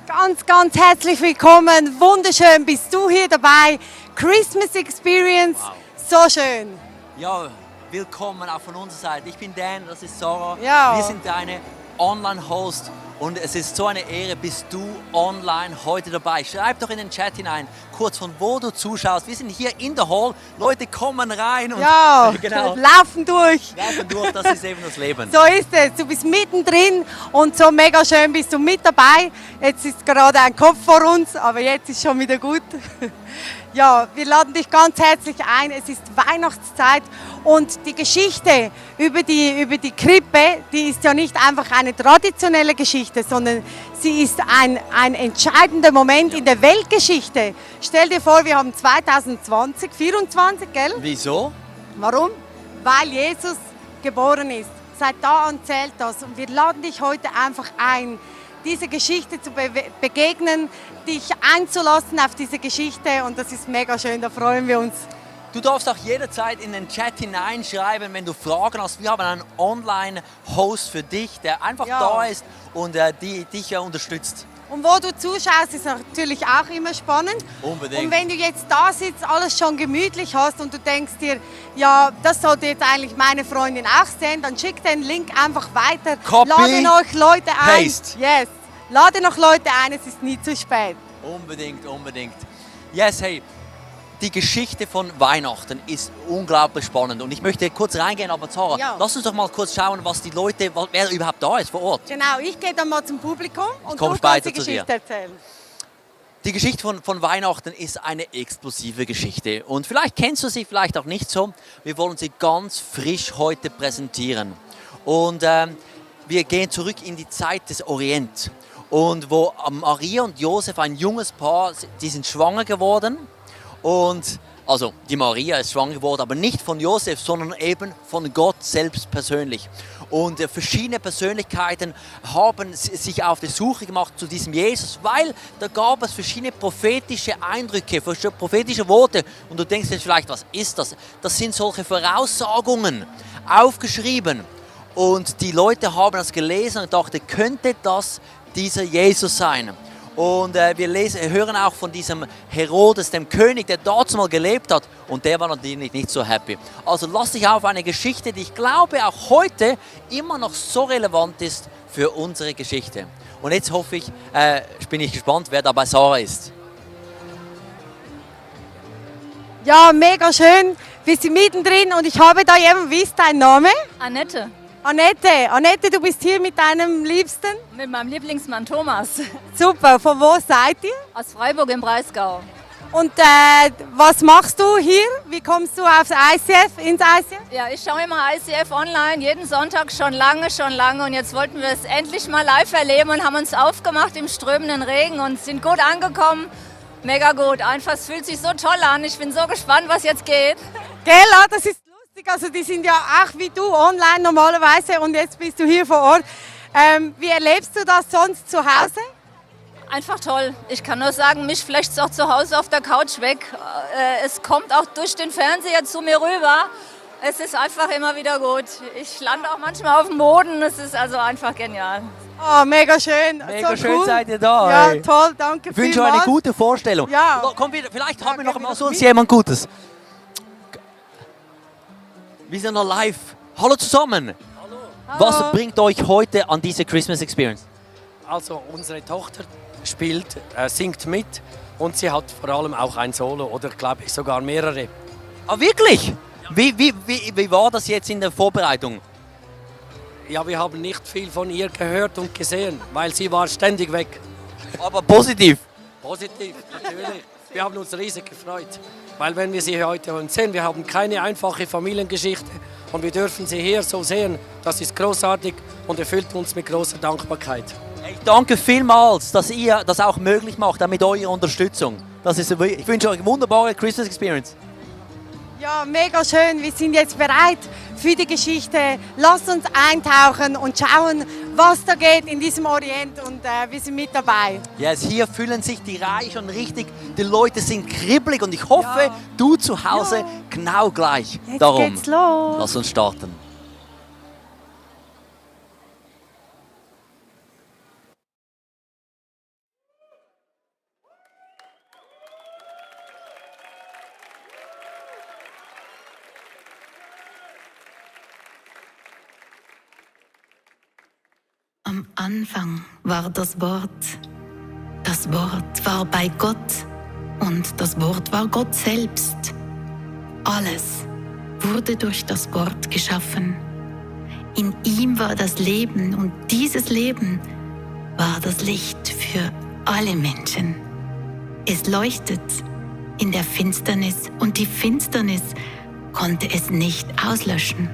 Ganz, ganz herzlich willkommen. Wunderschön bist du hier dabei. Christmas Experience, so schön. Ja, willkommen auch von unserer Seite. Ich bin Dan, das ist Sarah. Ja. Wir sind deine Online-Host und es ist so eine Ehre, bist du online heute dabei. Schreib doch in den Chat hinein, kurz von wo du zuschaust. Wir sind hier in der Hall, Leute kommen rein und Ja, genau, laufen durch. laufen durch, das ist eben das Leben. So ist es. Du bist mittendrin und so mega schön bist du mit dabei. Jetzt ist gerade ein Kopf vor uns, aber jetzt ist schon wieder gut. Ja, wir laden dich ganz herzlich ein. Es ist Weihnachtszeit und die Geschichte über die Krippe, die ist ja nicht einfach eine traditionelle Geschichte, sondern sie ist ein entscheidender Moment in der Weltgeschichte. Stell dir vor, wir haben 2024, gell? Wieso? Warum? Weil Jesus geboren ist. Seit da an zählt das. Und wir laden dich heute einfach ein, diese Geschichte zu begegnen, dich einzulassen auf diese Geschichte. Und das ist mega schön, da freuen wir uns. Du darfst auch jederzeit in den Chat hineinschreiben, wenn du Fragen hast. Wir haben einen Online-Host für dich, der einfach da ist und dich unterstützt. Und wo du zuschaust, ist natürlich auch immer spannend. Unbedingt. Und wenn du jetzt da sitzt, alles schon gemütlich hast und du denkst dir, ja, das sollte jetzt eigentlich meine Freundin auch sehen, dann schick den Link einfach weiter. Copy, Lade euch Leute ein. paste. Yes. Lade noch Leute ein, es ist nie zu spät. Unbedingt, unbedingt. Yes, hey, die Geschichte von Weihnachten ist unglaublich spannend und ich möchte kurz reingehen, aber Sarah, lass uns doch mal kurz schauen, was die Leute, wer überhaupt da ist vor Ort. Genau, ich gehe dann mal zum Publikum und komm du kannst die später zu dir. Geschichte erzählen. Die Geschichte von Weihnachten ist eine explosive Geschichte und vielleicht kennst du sie, vielleicht auch nicht so. Wir wollen sie ganz frisch heute präsentieren und wir gehen zurück in die Zeit des Orient und wo Maria und Josef, ein junges Paar, die sind schwanger geworden. Und also die Maria ist schwanger geworden, aber nicht von Josef, sondern eben von Gott selbst persönlich. Und verschiedene Persönlichkeiten haben sich auf die Suche gemacht zu diesem Jesus, weil da gab es verschiedene prophetische Eindrücke, prophetische Worte. Und du denkst jetzt vielleicht, was ist das? Das sind solche Voraussagungen, aufgeschrieben. Und die Leute haben das gelesen und dachten, könnte das dieser Jesus sein? Und wir hören auch von diesem Herodes, dem König, der dort mal gelebt hat. Und der war natürlich nicht so happy. Also lass dich auf eine Geschichte, die ich glaube auch heute immer noch so relevant ist für unsere Geschichte. Und jetzt hoffe ich, bin ich gespannt, wer da bei Sarah ist. Ja, mega schön. Wir sind mittendrin und ich habe da jemanden, wie ist dein Name? Annette. Annette, du bist hier mit deinem Liebsten? Mit meinem Lieblingsmann Thomas. Super, von wo seid ihr? Aus Freiburg im Breisgau. Und was machst du hier? Wie kommst du ins ICF? Ja, ich schaue immer ICF online, jeden Sonntag schon lange. Und jetzt wollten wir es endlich mal live erleben und haben uns aufgemacht im strömenden Regen und sind gut angekommen. Mega gut, einfach, es fühlt sich so toll an. Ich bin so gespannt, was jetzt geht. Gell, das ist lustig. Also die sind ja auch wie du online normalerweise und jetzt bist du hier vor Ort. Wie erlebst du das sonst zu Hause? Einfach toll. Ich kann nur sagen, mich flecht es auch zu Hause auf der Couch weg. Es kommt auch durch den Fernseher zu mir rüber. Es ist einfach immer wieder gut. Ich lande auch manchmal auf dem Boden. Es ist also einfach genial. Oh, mega schön. Mega so schön cool. seid ihr da. Ja, Hey. toll, danke Ich wünsche euch eine gute Vorstellung. Ja. Komm wieder, vielleicht haben wir noch mal so jemand Gutes. Wir sind noch live. Hallo zusammen. Hallo. Was bringt euch heute an diese Christmas Experience? Also unsere Tochter singt mit und sie hat vor allem auch ein Solo oder glaube ich sogar mehrere. Ah, wirklich? Ja. Wie war das jetzt in der Vorbereitung? Ja, wir haben nicht viel von ihr gehört und gesehen, weil sie war ständig weg. Aber positiv. Positiv, natürlich. Wir haben uns riesig gefreut, weil wenn wir sie heute sehen, wir haben keine einfache Familiengeschichte und wir dürfen sie hier so sehen. Das ist großartig und erfüllt uns mit großer Dankbarkeit. Ich danke vielmals, dass ihr das auch möglich macht, auch mit eurer Unterstützung. Ich wünsche euch eine wunderbare Christmas Experience. Ja, mega schön. Wir sind jetzt bereit für die Geschichte. Lasst uns eintauchen und schauen, was da geht in diesem Orient und wir sind mit dabei. Yes, hier fühlen sich die Reihe schon richtig, die Leute sind kribbelig und ich hoffe, du zu Hause genau gleich. Jetzt Darum, geht's los. lass uns starten. Am Anfang war das Wort. Das Wort war bei Gott und das Wort war Gott selbst. Alles wurde durch das Wort geschaffen. In ihm war das Leben und dieses Leben war das Licht für alle Menschen. Es leuchtet in der Finsternis und die Finsternis konnte es nicht auslöschen.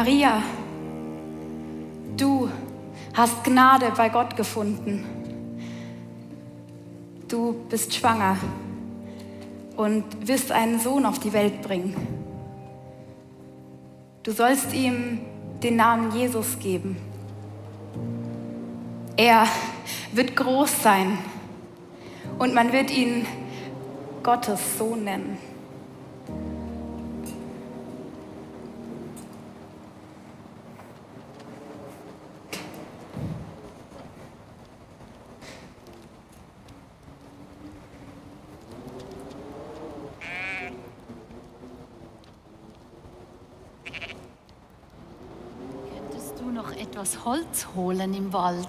Maria, du hast Gnade bei Gott gefunden. Du bist schwanger und wirst einen Sohn auf die Welt bringen. Du sollst ihm den Namen Jesus geben. Er wird groß sein und man wird ihn Gottes Sohn nennen. Könntest du noch etwas Holz holen im Wald?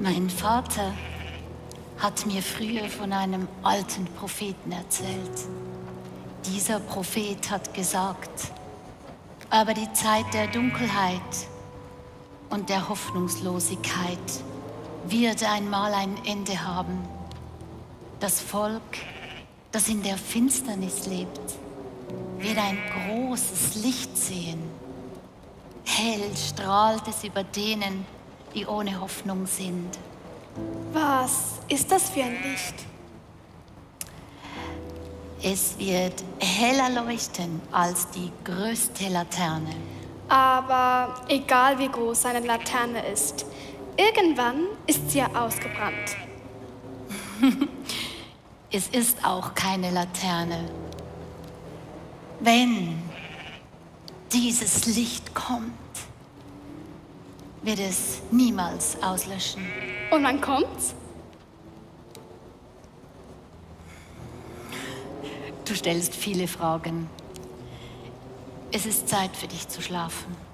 Mein Vater hat mir früher von einem alten Propheten erzählt. Dieser Prophet hat gesagt, aber die Zeit der Dunkelheit und der Hoffnungslosigkeit wird einmal ein Ende haben. Das Volk, das in der Finsternis lebt, wird ein großes Licht sehen. Hell strahlt es über denen, die ohne Hoffnung sind. Was ist das für ein Licht? Es wird heller leuchten als die größte Laterne. Aber egal wie groß eine Laterne ist, irgendwann ist sie ja ausgebrannt. Es ist auch keine Laterne. Wenn dieses Licht kommt, wird es niemals auslöschen. Und wann kommt's? Du stellst viele Fragen. Es ist Zeit für dich zu schlafen.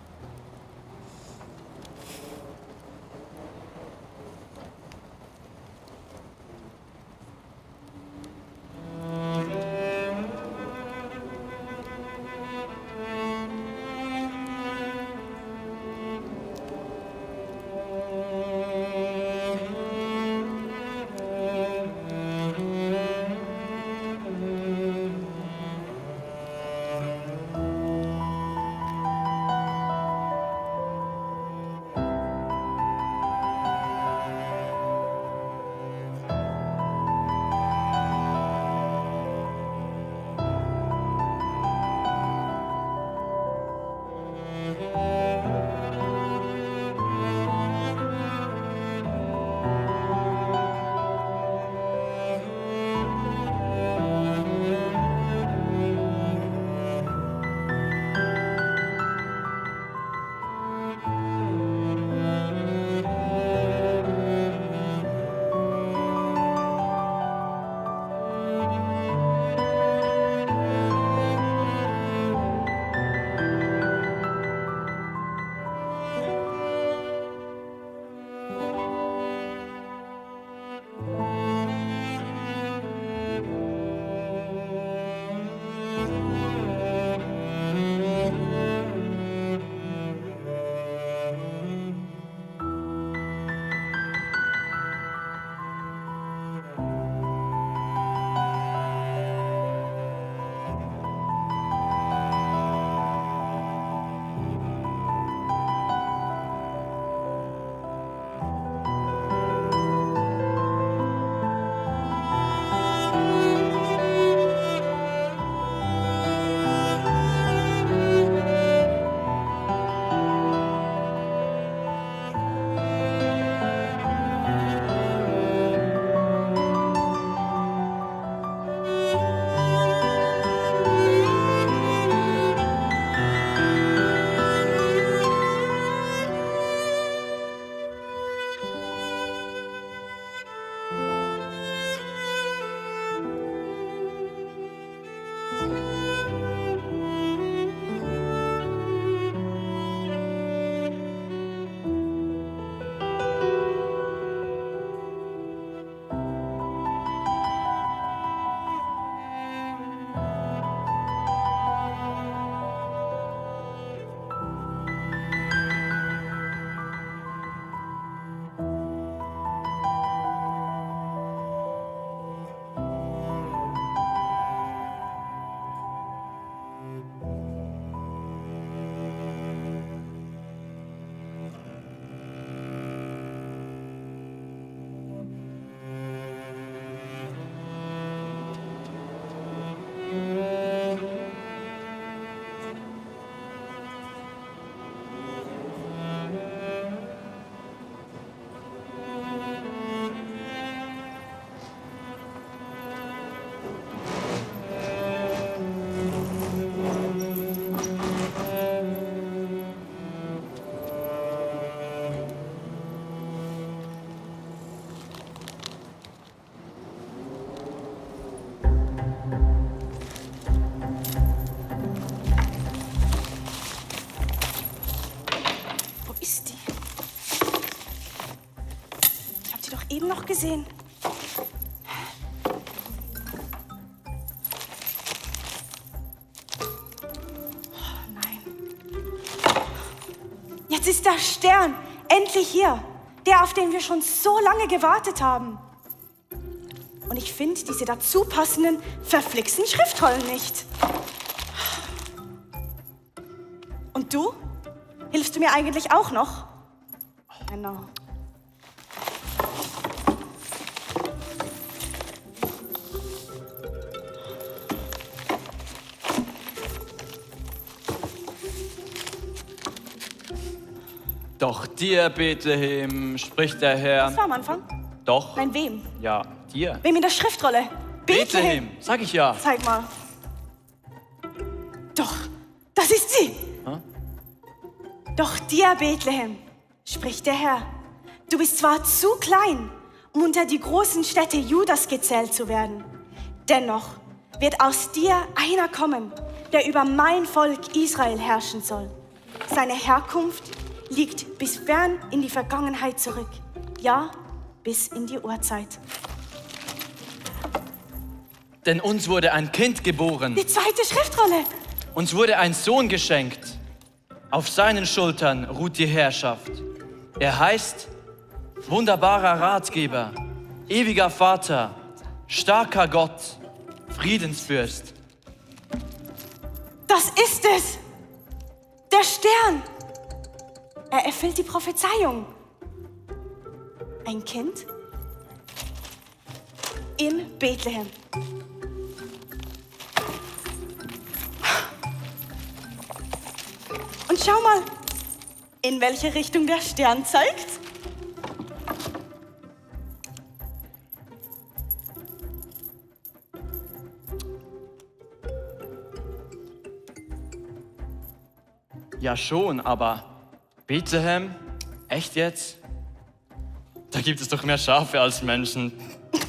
noch gesehen? Oh, nein. Jetzt ist der Stern endlich hier. Der, auf den wir schon so lange gewartet haben. Und ich finde diese dazu passenden, verflixten Schriftrollen nicht. Und du? Hilfst du mir eigentlich auch noch? Genau. Doch dir, Bethlehem, spricht der Herr. Das war am Anfang. Doch. Nein, wem? Ja, dir. Wem in der Schriftrolle? Bethlehem, sag ich ja. Zeig mal. Doch, das ist sie. Doch dir, Bethlehem, spricht der Herr. Du bist zwar zu klein, um unter die großen Städte Judas gezählt zu werden. Dennoch wird aus dir einer kommen, der über mein Volk Israel herrschen soll. Seine Herkunft liegt bis fern in die Vergangenheit zurück. Ja, bis in die Urzeit. Denn uns wurde ein Kind geboren. Die zweite Schriftrolle. Uns wurde ein Sohn geschenkt. Auf seinen Schultern ruht die Herrschaft. Er heißt wunderbarer Ratgeber, ewiger Vater, starker Gott, Friedensfürst. Das ist es. Der Stern. Er erfüllt die Prophezeiung. Ein Kind in Bethlehem. Und schau mal, in welche Richtung der Stern zeigt. Ja schon, aber Bethlehem? Echt jetzt? Da gibt es doch mehr Schafe als Menschen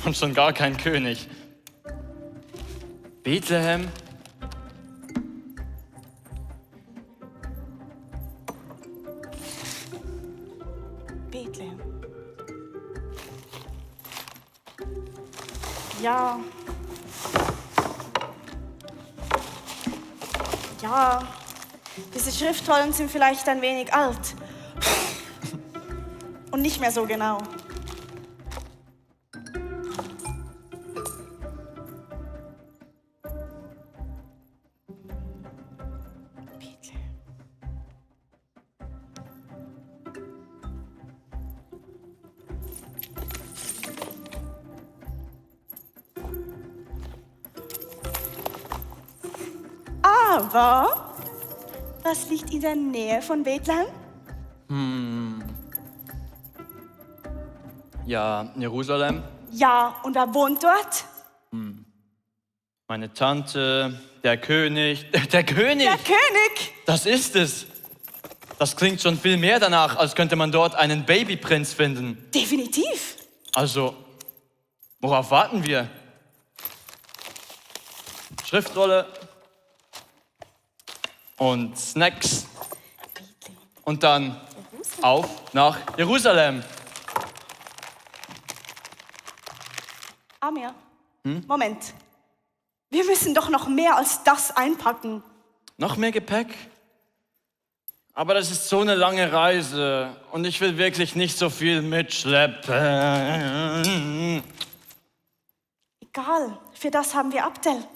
und schon gar kein König. Bethlehem? Bethlehem. Ja. Ja. Diese Schriftrollen sind vielleicht ein wenig alt. Und nicht mehr so genau. Bethlehem. Aber was liegt in der Nähe von Bethlehem? Ja, Jerusalem. Ja, und wer wohnt dort? Meine Tante, der König. Der König! Der König! Das ist es. Das klingt schon viel mehr danach, als könnte man dort einen Babyprinz finden. Definitiv. Also, worauf warten wir? Schriftrolle und Snacks und dann auf nach Jerusalem. Amir, Moment. Wir müssen doch noch mehr als das einpacken. Noch mehr Gepäck? Aber das ist so eine lange Reise und ich will wirklich nicht so viel mitschleppen. Egal, für das haben wir Abdel.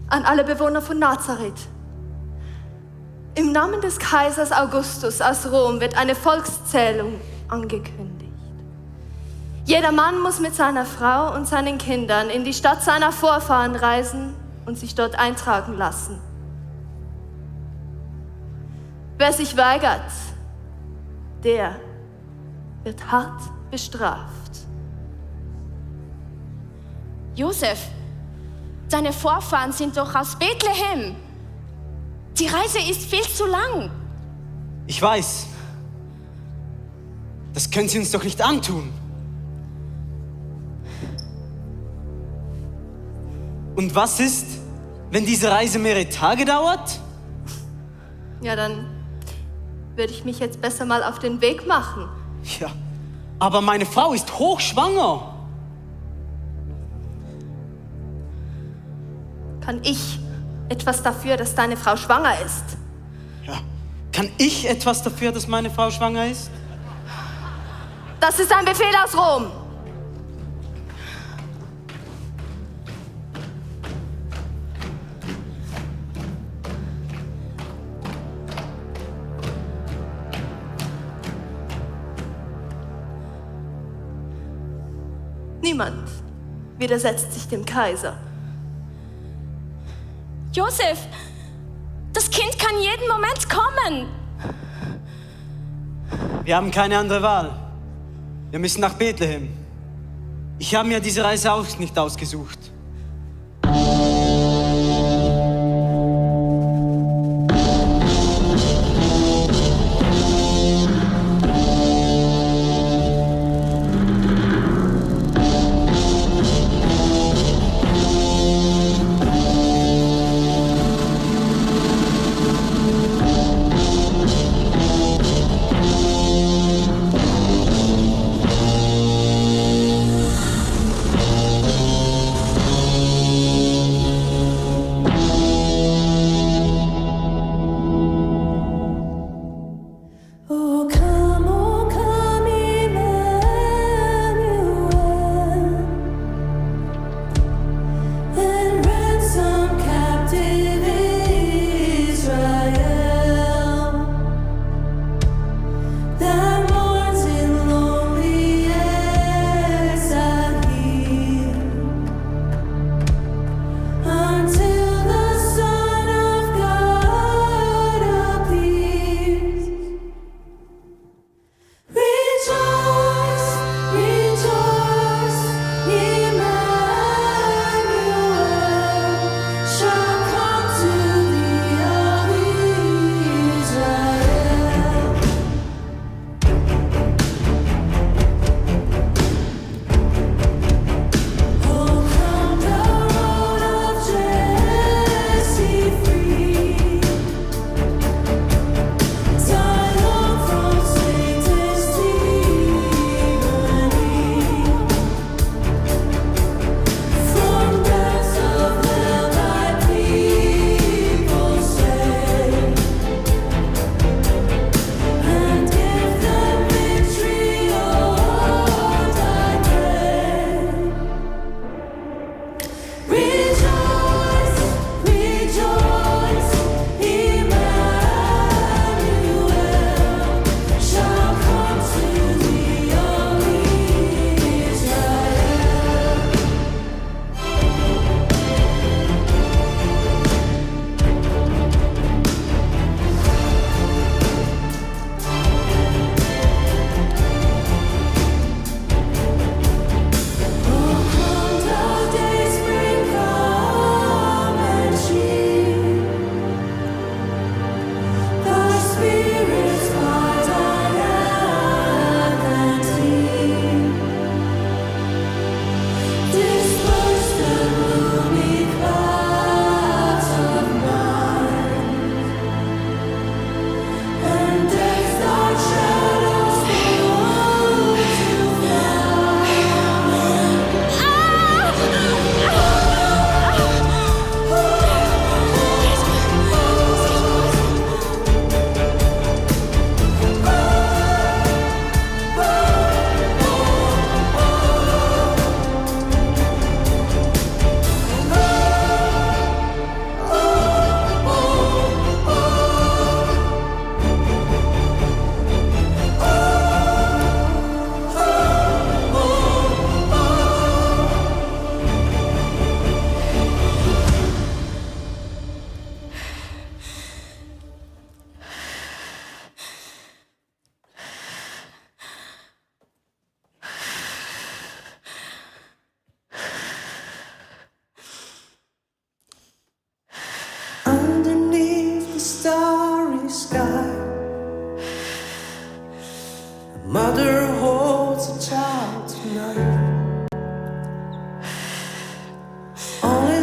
an alle Bewohner von Nazareth. Im Namen des Kaisers Augustus aus Rom wird eine Volkszählung angekündigt. Jeder Mann muss mit seiner Frau und seinen Kindern in die Stadt seiner Vorfahren reisen und sich dort eintragen lassen. Wer sich weigert, der wird hart bestraft. Josef, deine Vorfahren sind doch aus Bethlehem. Die Reise ist viel zu lang. Ich weiß. Das können Sie uns doch nicht antun. Und was ist, wenn diese Reise mehrere Tage dauert? Ja, dann würde ich mich jetzt besser mal auf den Weg machen. Ja, aber meine Frau ist hochschwanger. Kann ich etwas dafür, dass deine Frau schwanger ist? Ja, kann ich etwas dafür, dass meine Frau schwanger ist? Das ist ein Befehl aus Rom. Niemand widersetzt sich dem Kaiser. Josef, das Kind kann jeden Moment kommen. Wir haben keine andere Wahl. Wir müssen nach Bethlehem. Ich habe mir diese Reise auch nicht ausgesucht.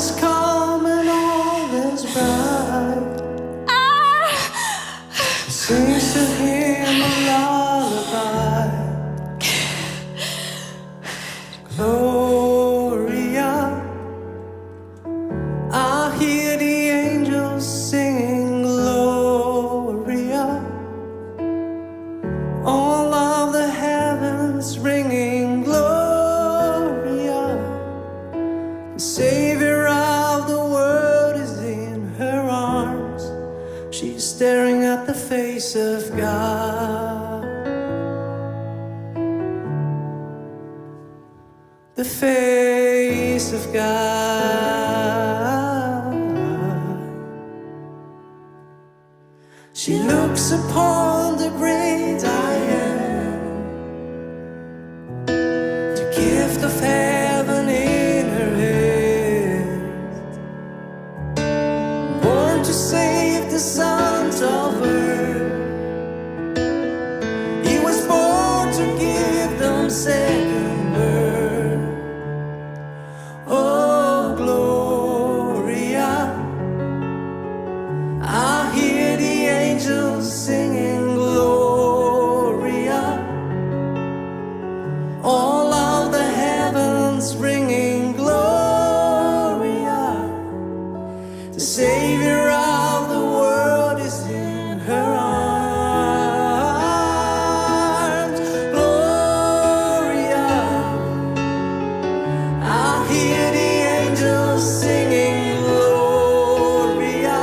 is calm and all is bright. Sings to him a lullaby. Gloria, I hear the angels singing Gloria. All of the heavens ringing Gloria. The Savior of the world is in her arms. She's staring at the face of God. The face of God. She looks upon the great I am, the gift of heaven in her hand, born to save the sons of earth. He was born to give them second birth. Oh, Gloria, I hear the angels singing Gloria. All of the heavens ringing Gloria. The Savior of the world is in her arms. Gloria, I hear the angels singing Gloria.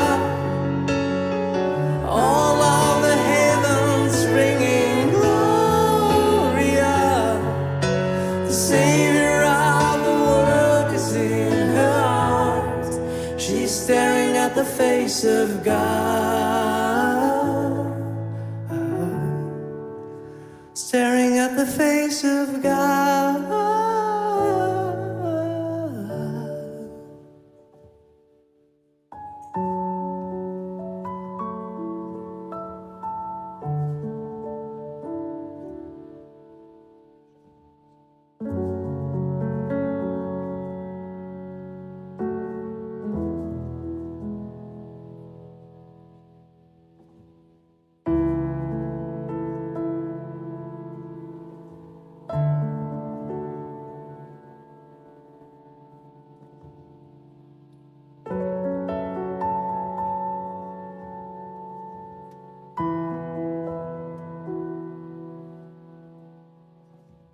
All of the heavens ringing Gloria. The Savior of the world is in her arms. She's staring at the face of God. Staring at the face of God.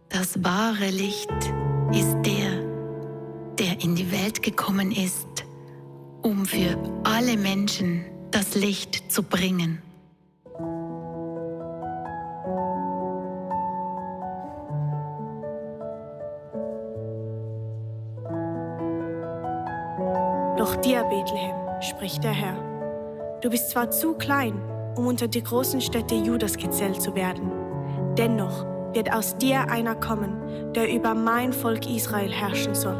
Das wahre Licht ist der in die Welt gekommen ist, um für alle Menschen das Licht zu bringen. Doch dir, Bethlehem, spricht der Herr, du bist zwar zu klein, um unter die großen Städte Judas gezählt zu werden, dennoch wird aus dir einer kommen, der über mein Volk Israel herrschen soll.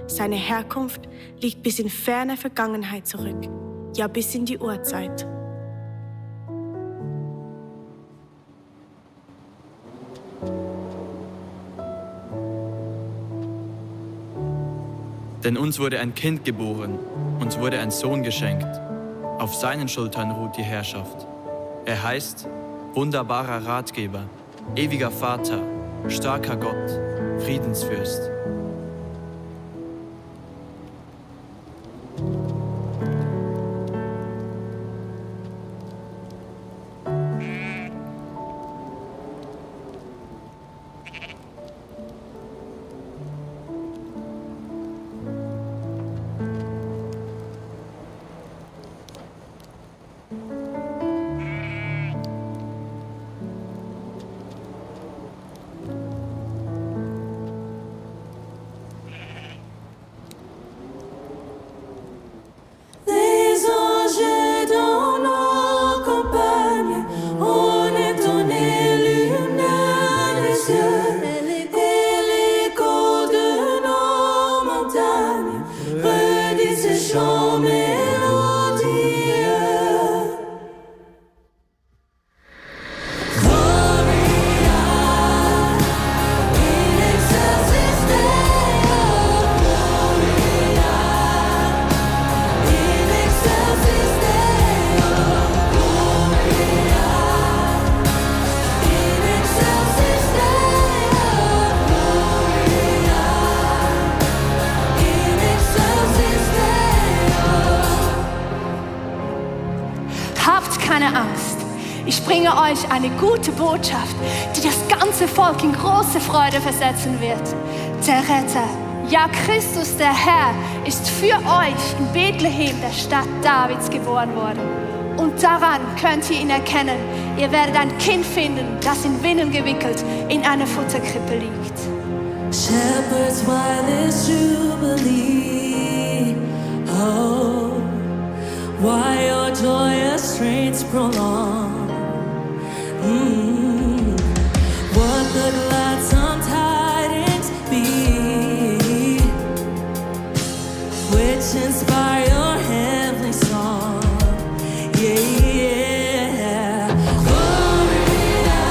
Seine Herkunft liegt bis in ferne Vergangenheit zurück, ja bis in die Urzeit. Denn uns wurde ein Kind geboren, uns wurde ein Sohn geschenkt. Auf seinen Schultern ruht die Herrschaft. Er heißt wunderbarer Ratgeber, ewiger Vater, starker Gott, Friedensfürst. keine Angst. Ich bringe euch eine gute Botschaft, die das ganze Volk in große Freude versetzen wird. Der Retter, ja Christus der Herr, ist für euch in Bethlehem, der Stadt Davids, geboren worden. Und daran könnt ihr ihn erkennen. Ihr werdet ein Kind finden, das in Windeln gewickelt in einer Futterkrippe liegt. Shepherds, why this jubilee? Oh, why your joyous strains prolong? What the gladsome tidings be, which inspire your heavenly song? Yeah. Gloria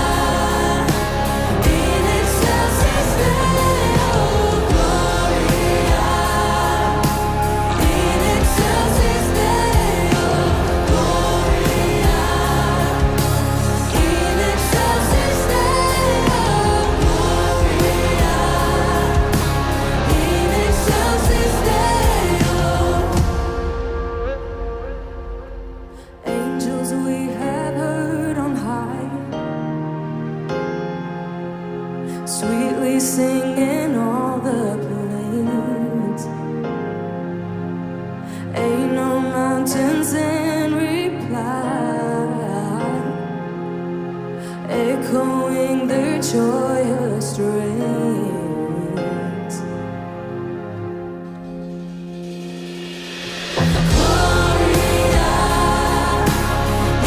in excelsis Deo. Gloria in excelsis Deo. Gloria in excelsis Deo. Gloria in excelsis Deo. Angels we have heard on high, sweetly singing all the plains. Ain't no mountains in reply, echoing their joyous strains. Gloria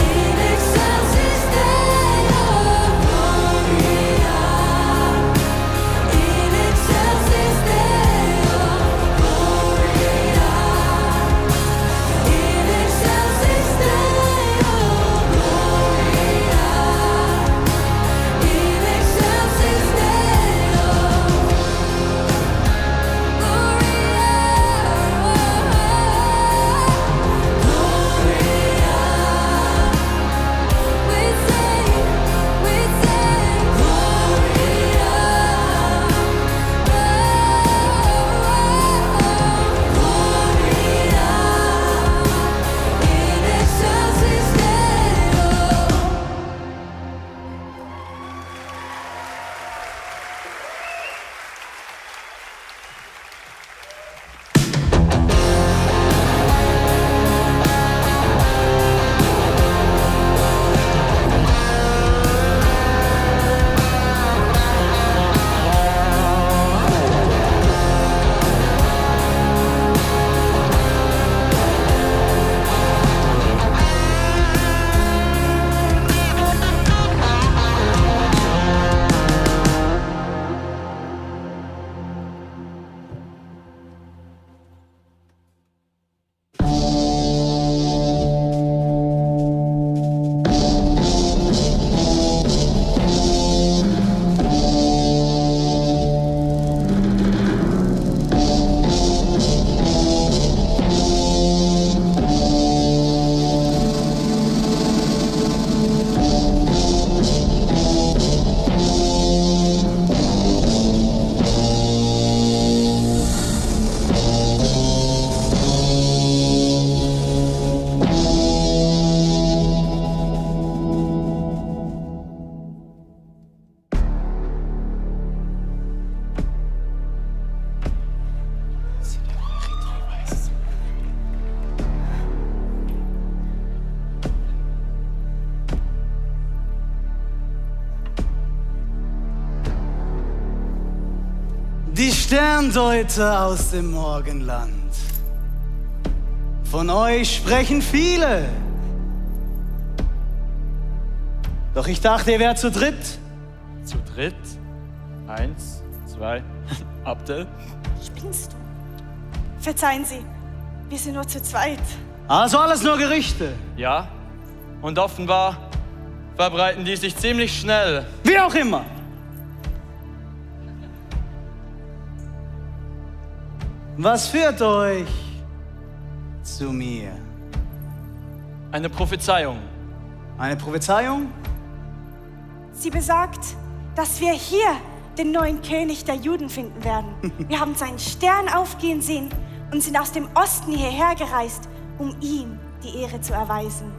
in excelsis Deo. Gloria in excelsis Deo. Gloria in excelsis Deo. Gloria in excelsis Deo. Die Sterndeuter aus dem Morgenland. Von euch sprechen viele. Doch ich dachte, ihr wärt zu dritt. Zu dritt? 1, 2, Abdel. Spinnst du? Verzeihen Sie, wir sind nur zu zweit. Also alles nur Gerüchte. Ja. Und offenbar verbreiten die sich ziemlich schnell. Wie auch immer. Was führt euch zu mir? Eine Prophezeiung. Eine Prophezeiung? Sie besagt, dass wir hier den neuen König der Juden finden werden. Wir haben seinen Stern aufgehen sehen und sind aus dem Osten hierher gereist, um ihm die Ehre zu erweisen.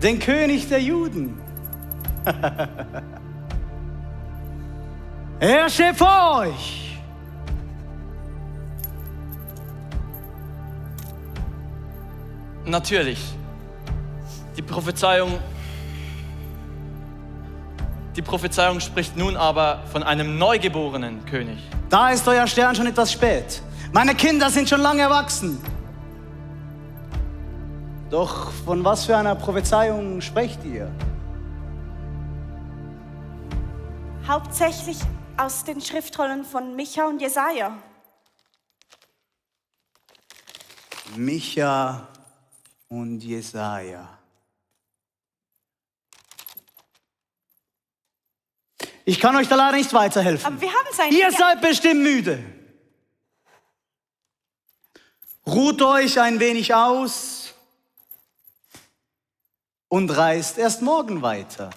den König der Juden. Er steht vor euch. Natürlich. Die Prophezeiung spricht nun aber von einem neugeborenen König. Da ist euer Stern schon etwas spät. Meine Kinder sind schon lange erwachsen. Doch von was für einer Prophezeiung sprecht ihr? Hauptsächlich aus den Schriftrollen von Micha und Jesaja. Micha und Jesaja. Ich kann euch da leider nicht weiterhelfen. Aber wir haben es eigentlich... Ihr seid bestimmt müde. Ruht euch ein wenig aus und reist erst morgen weiter.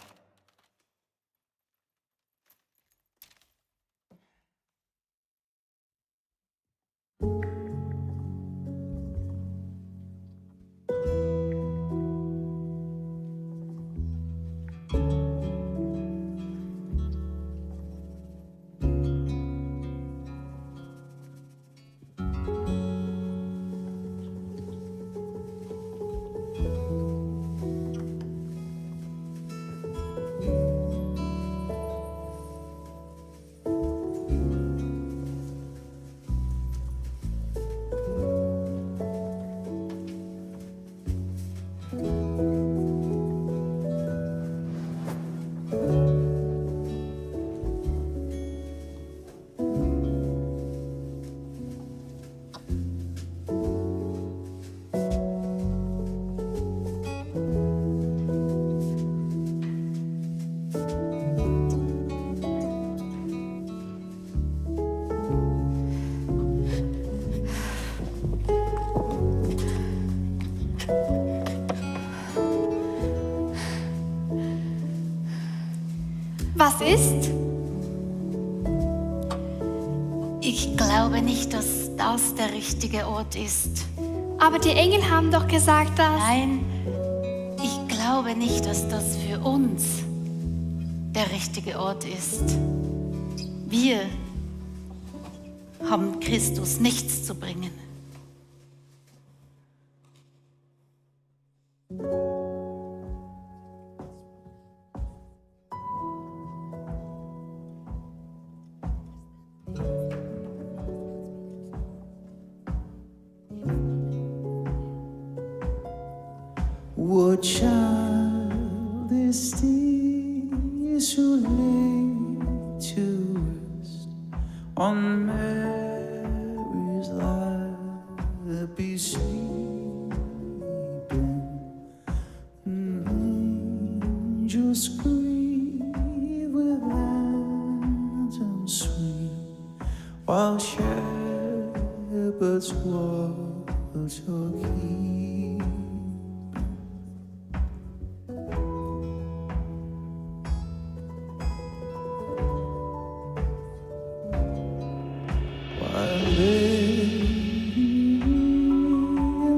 Was ist? Ich glaube nicht, dass das der richtige Ort ist. Aber die Engel haben doch gesagt, dass... Nein, ich glaube nicht, dass das für uns der richtige Ort ist. Wir haben Christus nichts zu bringen. What child is this who lay to rest on Mary's lap is sleeping? Angels grieve with anthems sweet, while shepherds watch or keep.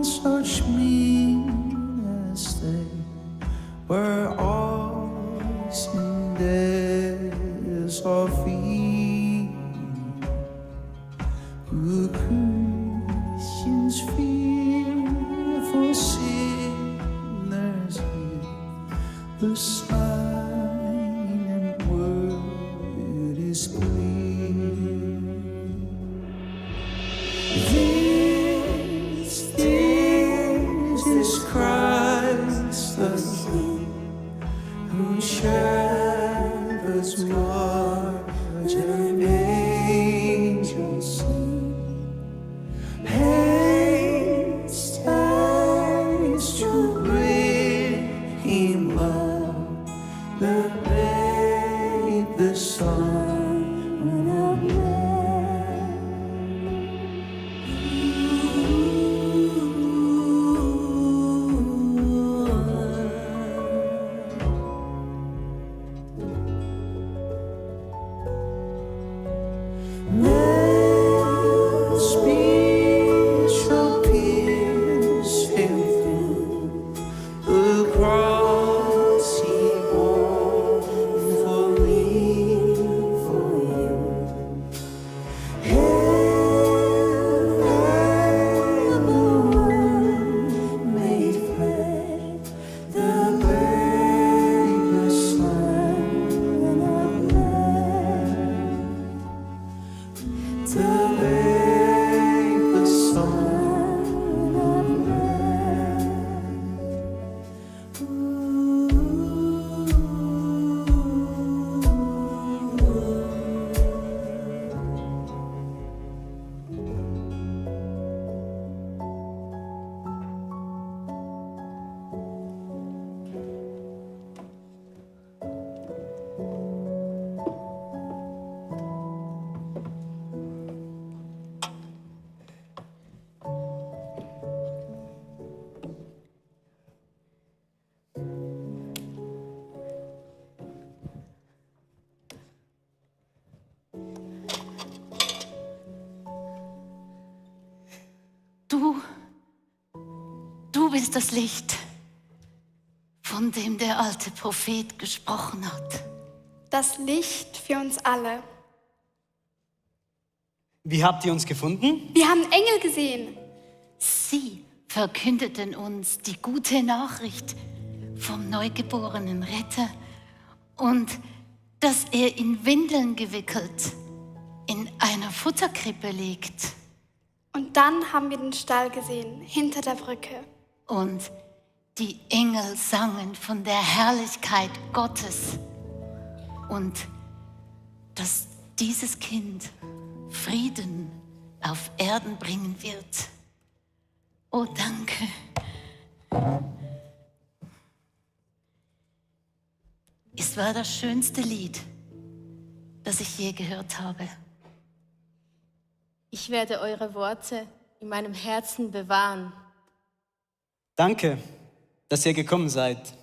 Such mean as they were all in days of fear. Who Christians fear for sinners here, the sign and word is clear. This Christ the King, who shepherds watch and angels sing. Haste to bring him love Du bist das Licht, von dem der alte Prophet gesprochen hat. Das Licht für uns alle. Wie habt ihr uns gefunden? Wir haben Engel gesehen. Sie verkündeten uns die gute Nachricht vom neugeborenen Retter und dass er in Windeln gewickelt in einer Futterkrippe liegt. Und dann haben wir den Stall gesehen, hinter der Brücke. Und die Engel sangen von der Herrlichkeit Gottes und dass dieses Kind Frieden auf Erden bringen wird. Oh, danke. Es war das schönste Lied, das ich je gehört habe. Ich werde eure Worte in meinem Herzen bewahren. Danke, dass ihr gekommen seid.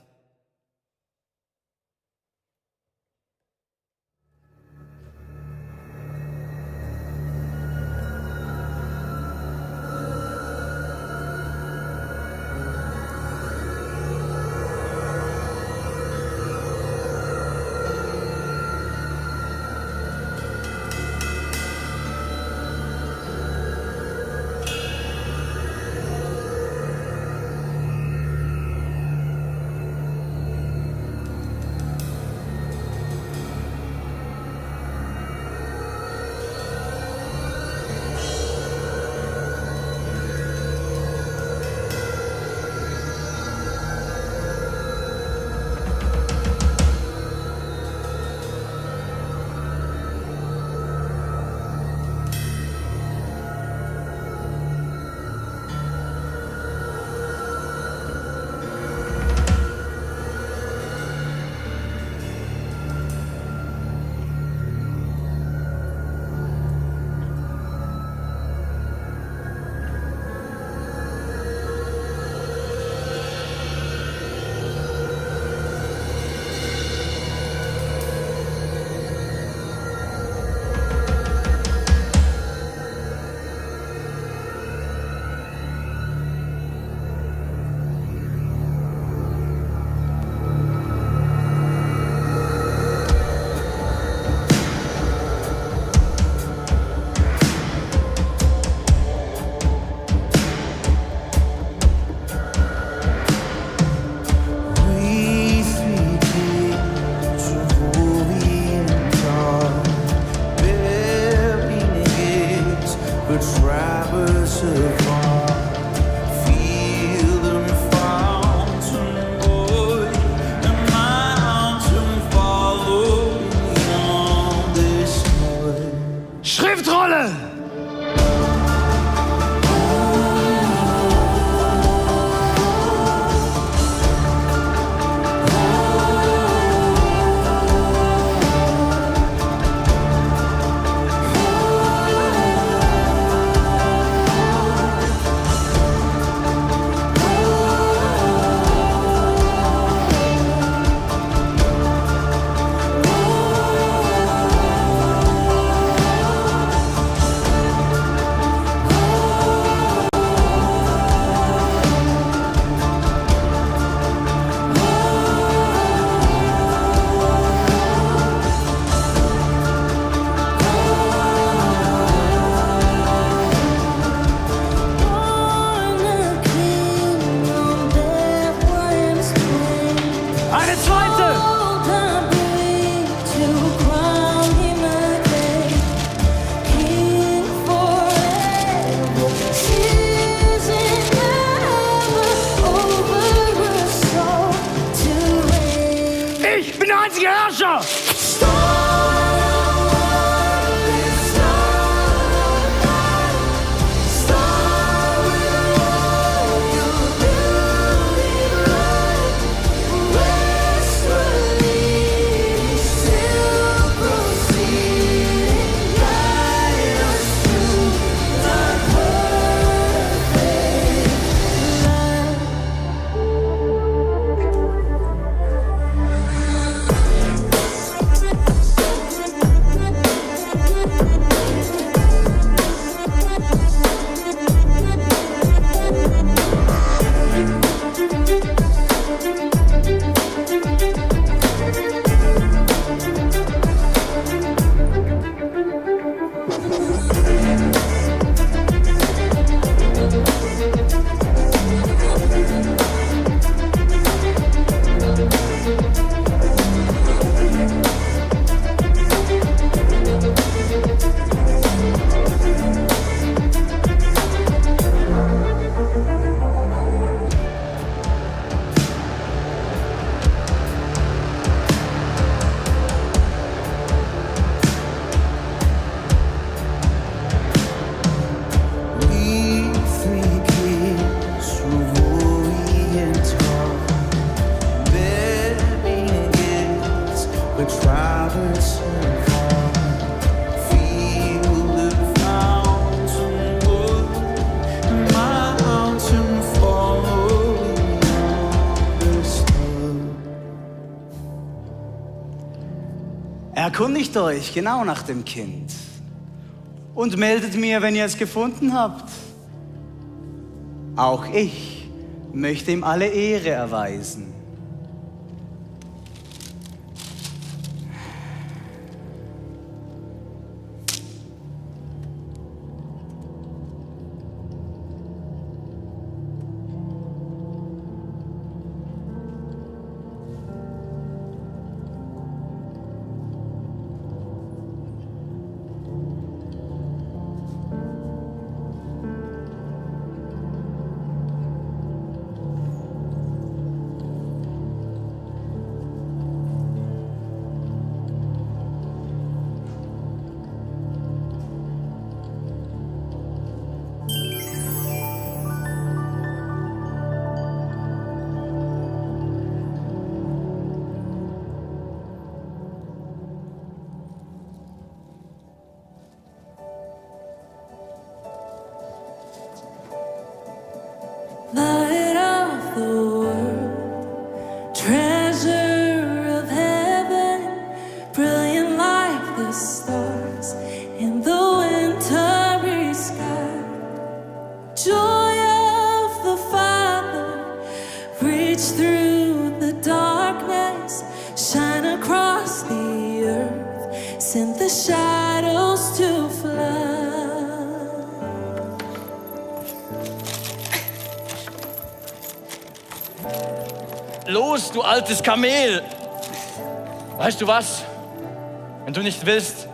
Schriftrolle! Erkundigt euch genau nach dem Kind und meldet mir, wenn ihr es gefunden habt. Auch ich möchte ihm alle Ehre erweisen. Light of the world, treasure of heaven, brilliant like the stars in the wintry sky. Joy of the Father, reach through the darkness, shine across the earth, send the shadows to fly. Los, du altes Kamel! Weißt du was? Wenn du nicht willst,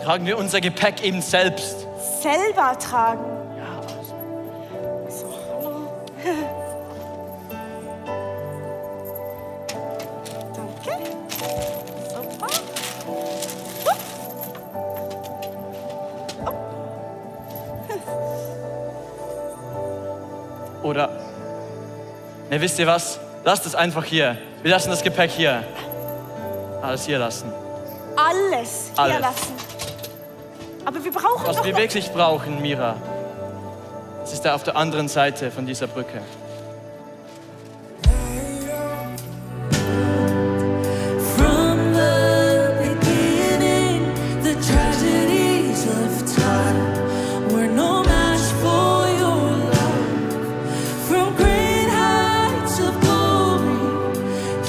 tragen wir unser Gepäck eben selbst. Selber tragen. Danke. Super. Oder, ne, wisst ihr was? Lasst es einfach hier. Wir lassen das Gepäck hier. Alles hier lassen. Alles hier Alles. lassen. Aber wir brauchen Was doch wir noch... wirklich brauchen, Mira, das ist da auf der anderen Seite von dieser Brücke. From the beginning, the tragedies of time were no match for your love. From great heights of glory,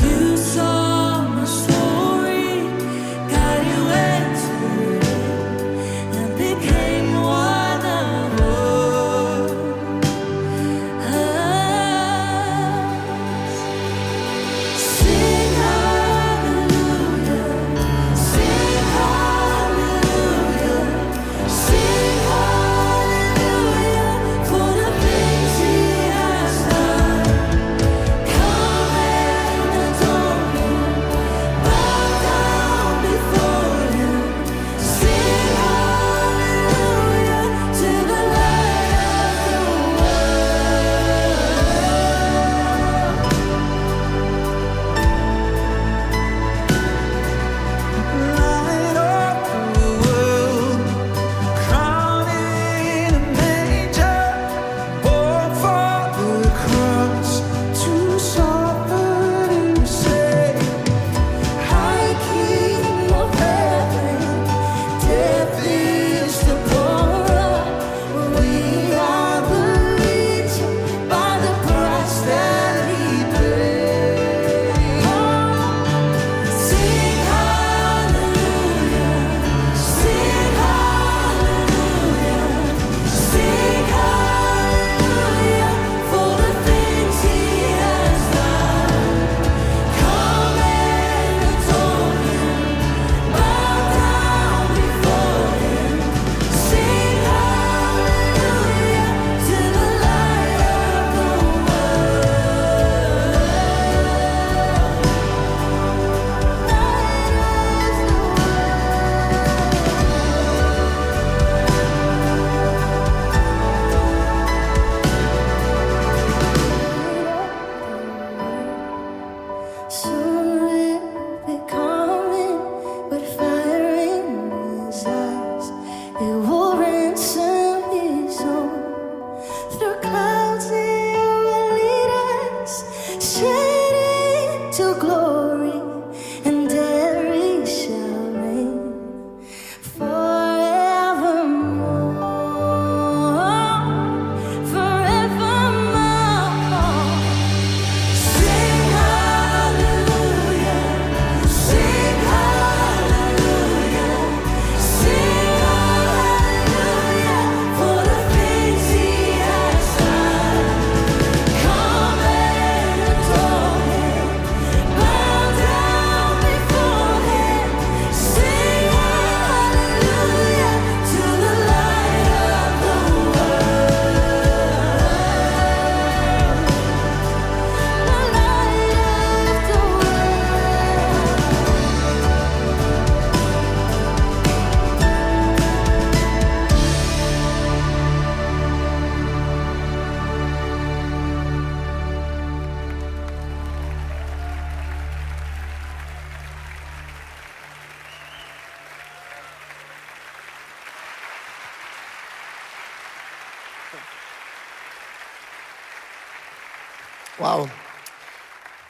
you saw my story, guided way to it, and became one of us. Wow.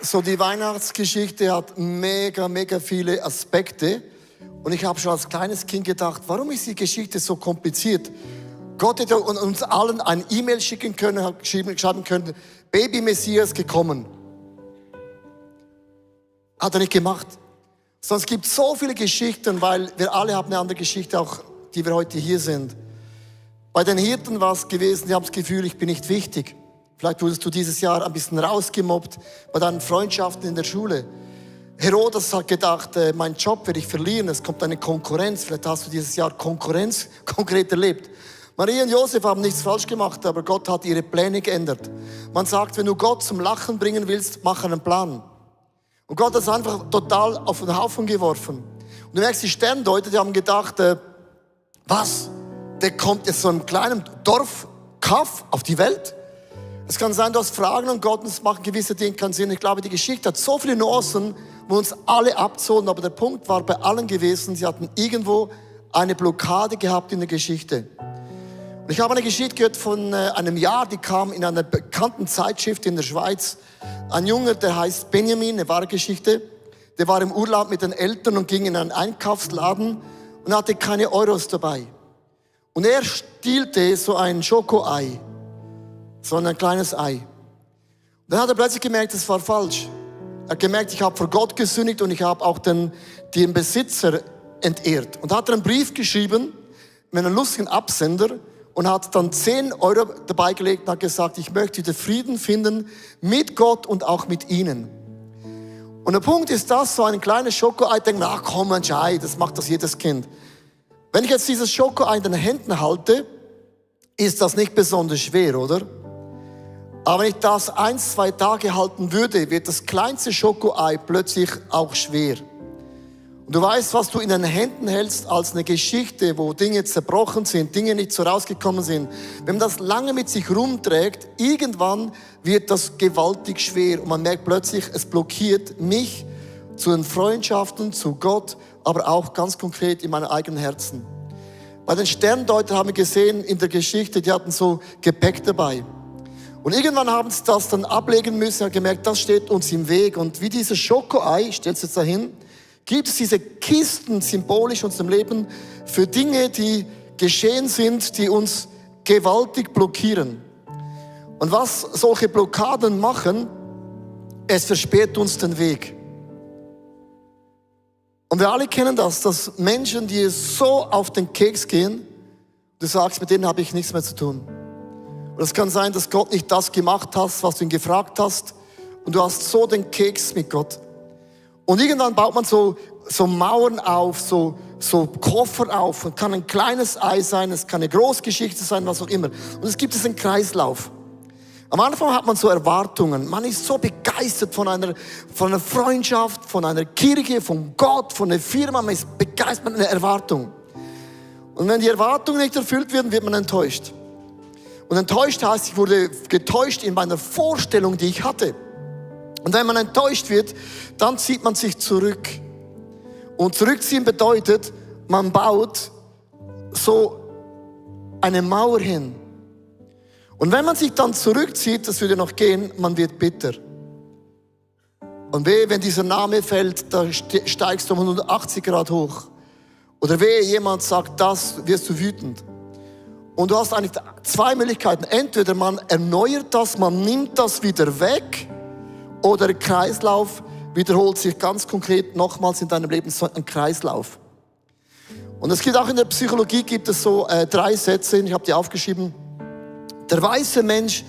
So, die Weihnachtsgeschichte hat mega, mega viele Aspekte. Und ich habe schon als kleines Kind gedacht, warum ist die Geschichte so kompliziert? Gott hätte uns allen ein E-Mail schicken können, hat schreiben können, Baby Messias gekommen. Hat er nicht gemacht. Sondern es gibt so viele Geschichten, weil wir alle haben eine andere Geschichte, auch die wir heute hier sind. Bei den Hirten war es gewesen, die haben das Gefühl, ich bin nicht wichtig. Vielleicht wurdest du dieses Jahr ein bisschen rausgemobbt bei deinen Freundschaften in der Schule. Herodes hat gedacht, mein Job werde ich verlieren, es kommt eine Konkurrenz. Vielleicht hast du dieses Jahr Konkurrenz konkret erlebt. Maria und Josef haben nichts falsch gemacht, aber Gott hat ihre Pläne geändert. Man sagt, wenn du Gott zum Lachen bringen willst, mach einen Plan. Und Gott hat es einfach total auf den Haufen geworfen. Und du merkst, die Sterndeuter, die haben gedacht, was? Der kommt jetzt so einem kleinen Dorf, Kaff, auf die Welt? Es kann sein, du hast Fragen und Gott, und es machen gewisse Dinge keinen Sinn. Ich glaube, die Geschichte hat so viele Nuancen, wo uns alle abzogen, aber der Punkt war bei allen gewesen, sie hatten irgendwo eine Blockade gehabt in der Geschichte. Und ich habe eine Geschichte gehört von einem Jahr, die kam in einer bekannten Zeitschrift in der Schweiz. Ein Junge, der heißt Benjamin, eine wahre Geschichte, der war im Urlaub mit den Eltern und ging in einen Einkaufsladen und hatte keine Euros dabei. Und er stielte so ein Schokoei, so ein kleines Ei. Und dann hat er plötzlich gemerkt, das war falsch. Er hat gemerkt, ich habe vor Gott gesündigt und ich habe auch den Besitzer entehrt. Und hat einen Brief geschrieben mit einem lustigen Absender und hat dann 10 Euro dabei gelegt und hat gesagt, ich möchte wieder Frieden finden mit Gott und auch mit ihnen. Und der Punkt ist das, so ein kleines Schokoei, denkt man, ach komm, ein Ei, das macht das jedes Kind. Wenn ich jetzt dieses Schokoei in den Händen halte, ist das nicht besonders schwer, oder? Aber wenn ich das 1-2 Tage halten würde, wird das kleinste Schokoei plötzlich auch schwer. Und du weißt, was du in den Händen hältst als eine Geschichte, wo Dinge zerbrochen sind, Dinge nicht so rausgekommen sind. Wenn man das lange mit sich rumträgt, irgendwann wird das gewaltig schwer. Und man merkt plötzlich, es blockiert mich zu den Freundschaften, zu Gott, aber auch ganz konkret in meinem eigenen Herzen. Bei den Sterndeutern haben wir gesehen in der Geschichte, die hatten so Gepäck dabei. Und irgendwann haben sie das dann ablegen müssen und gemerkt, das steht uns im Weg. Und wie dieses Schokoei, stellt es jetzt dahin, gibt es diese Kisten symbolisch in unserem Leben für Dinge, die geschehen sind, die uns gewaltig blockieren. Und was solche Blockaden machen, es versperrt uns den Weg. Und wir alle kennen das, dass Menschen, die so auf den Keks gehen, du sagst, mit denen habe ich nichts mehr zu tun. Und es kann sein, dass Gott nicht das gemacht hat, was du ihn gefragt hast. Und du hast so den Keks mit Gott. Und irgendwann baut man so Mauern auf, so Koffer auf. Und kann ein kleines Ei sein, es kann eine Großgeschichte sein, was auch immer. Und es gibt einen Kreislauf. Am Anfang hat man so Erwartungen. Man ist so begeistert von einer Freundschaft, von einer Kirche, von Gott, von einer Firma. Man ist begeistert mit einer Erwartung. Und wenn die Erwartungen nicht erfüllt werden, wird man enttäuscht. Und enttäuscht heißt, ich wurde getäuscht in meiner Vorstellung, die ich hatte. Und wenn man enttäuscht wird, dann zieht man sich zurück. Und zurückziehen bedeutet, man baut so eine Mauer hin. Und wenn man sich dann zurückzieht, das würde noch gehen, man wird bitter. Und wehe, wenn dieser Name fällt, da steigst du um 180 Grad hoch. Oder wehe, jemand sagt das, wirst du wütend. Und du hast eigentlich 2 Möglichkeiten. Entweder man erneuert das, man nimmt das wieder weg, oder der Kreislauf wiederholt sich ganz konkret nochmals in deinem Leben, so ein Kreislauf. Und es gibt auch in der Psychologie gibt es so 3 Sätze, ich habe die aufgeschrieben. Der weise Mensch,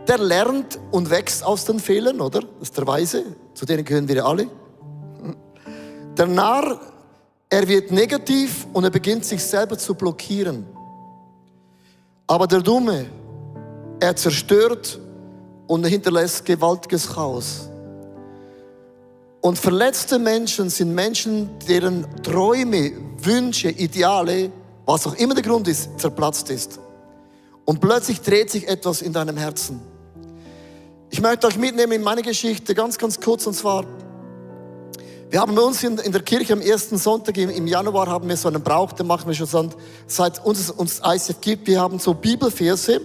der lernt und wächst aus den Fehlern, oder? Das ist der Weise, zu denen gehören wir alle. Der Narr, er wird negativ und er beginnt sich selber zu blockieren. Aber der Dumme, er zerstört und hinterlässt gewaltiges Chaos. Und verletzte Menschen sind Menschen, deren Träume, Wünsche, Ideale, was auch immer der Grund ist, zerplatzt ist. Und plötzlich dreht sich etwas in deinem Herzen. Ich möchte euch mitnehmen in meine Geschichte, ganz, ganz kurz, und zwar, wir haben bei uns in der Kirche am ersten Sonntag im Januar haben wir so einen Brauch, den machen wir schon seit uns ICF gibt. Wir haben so Bibelverse,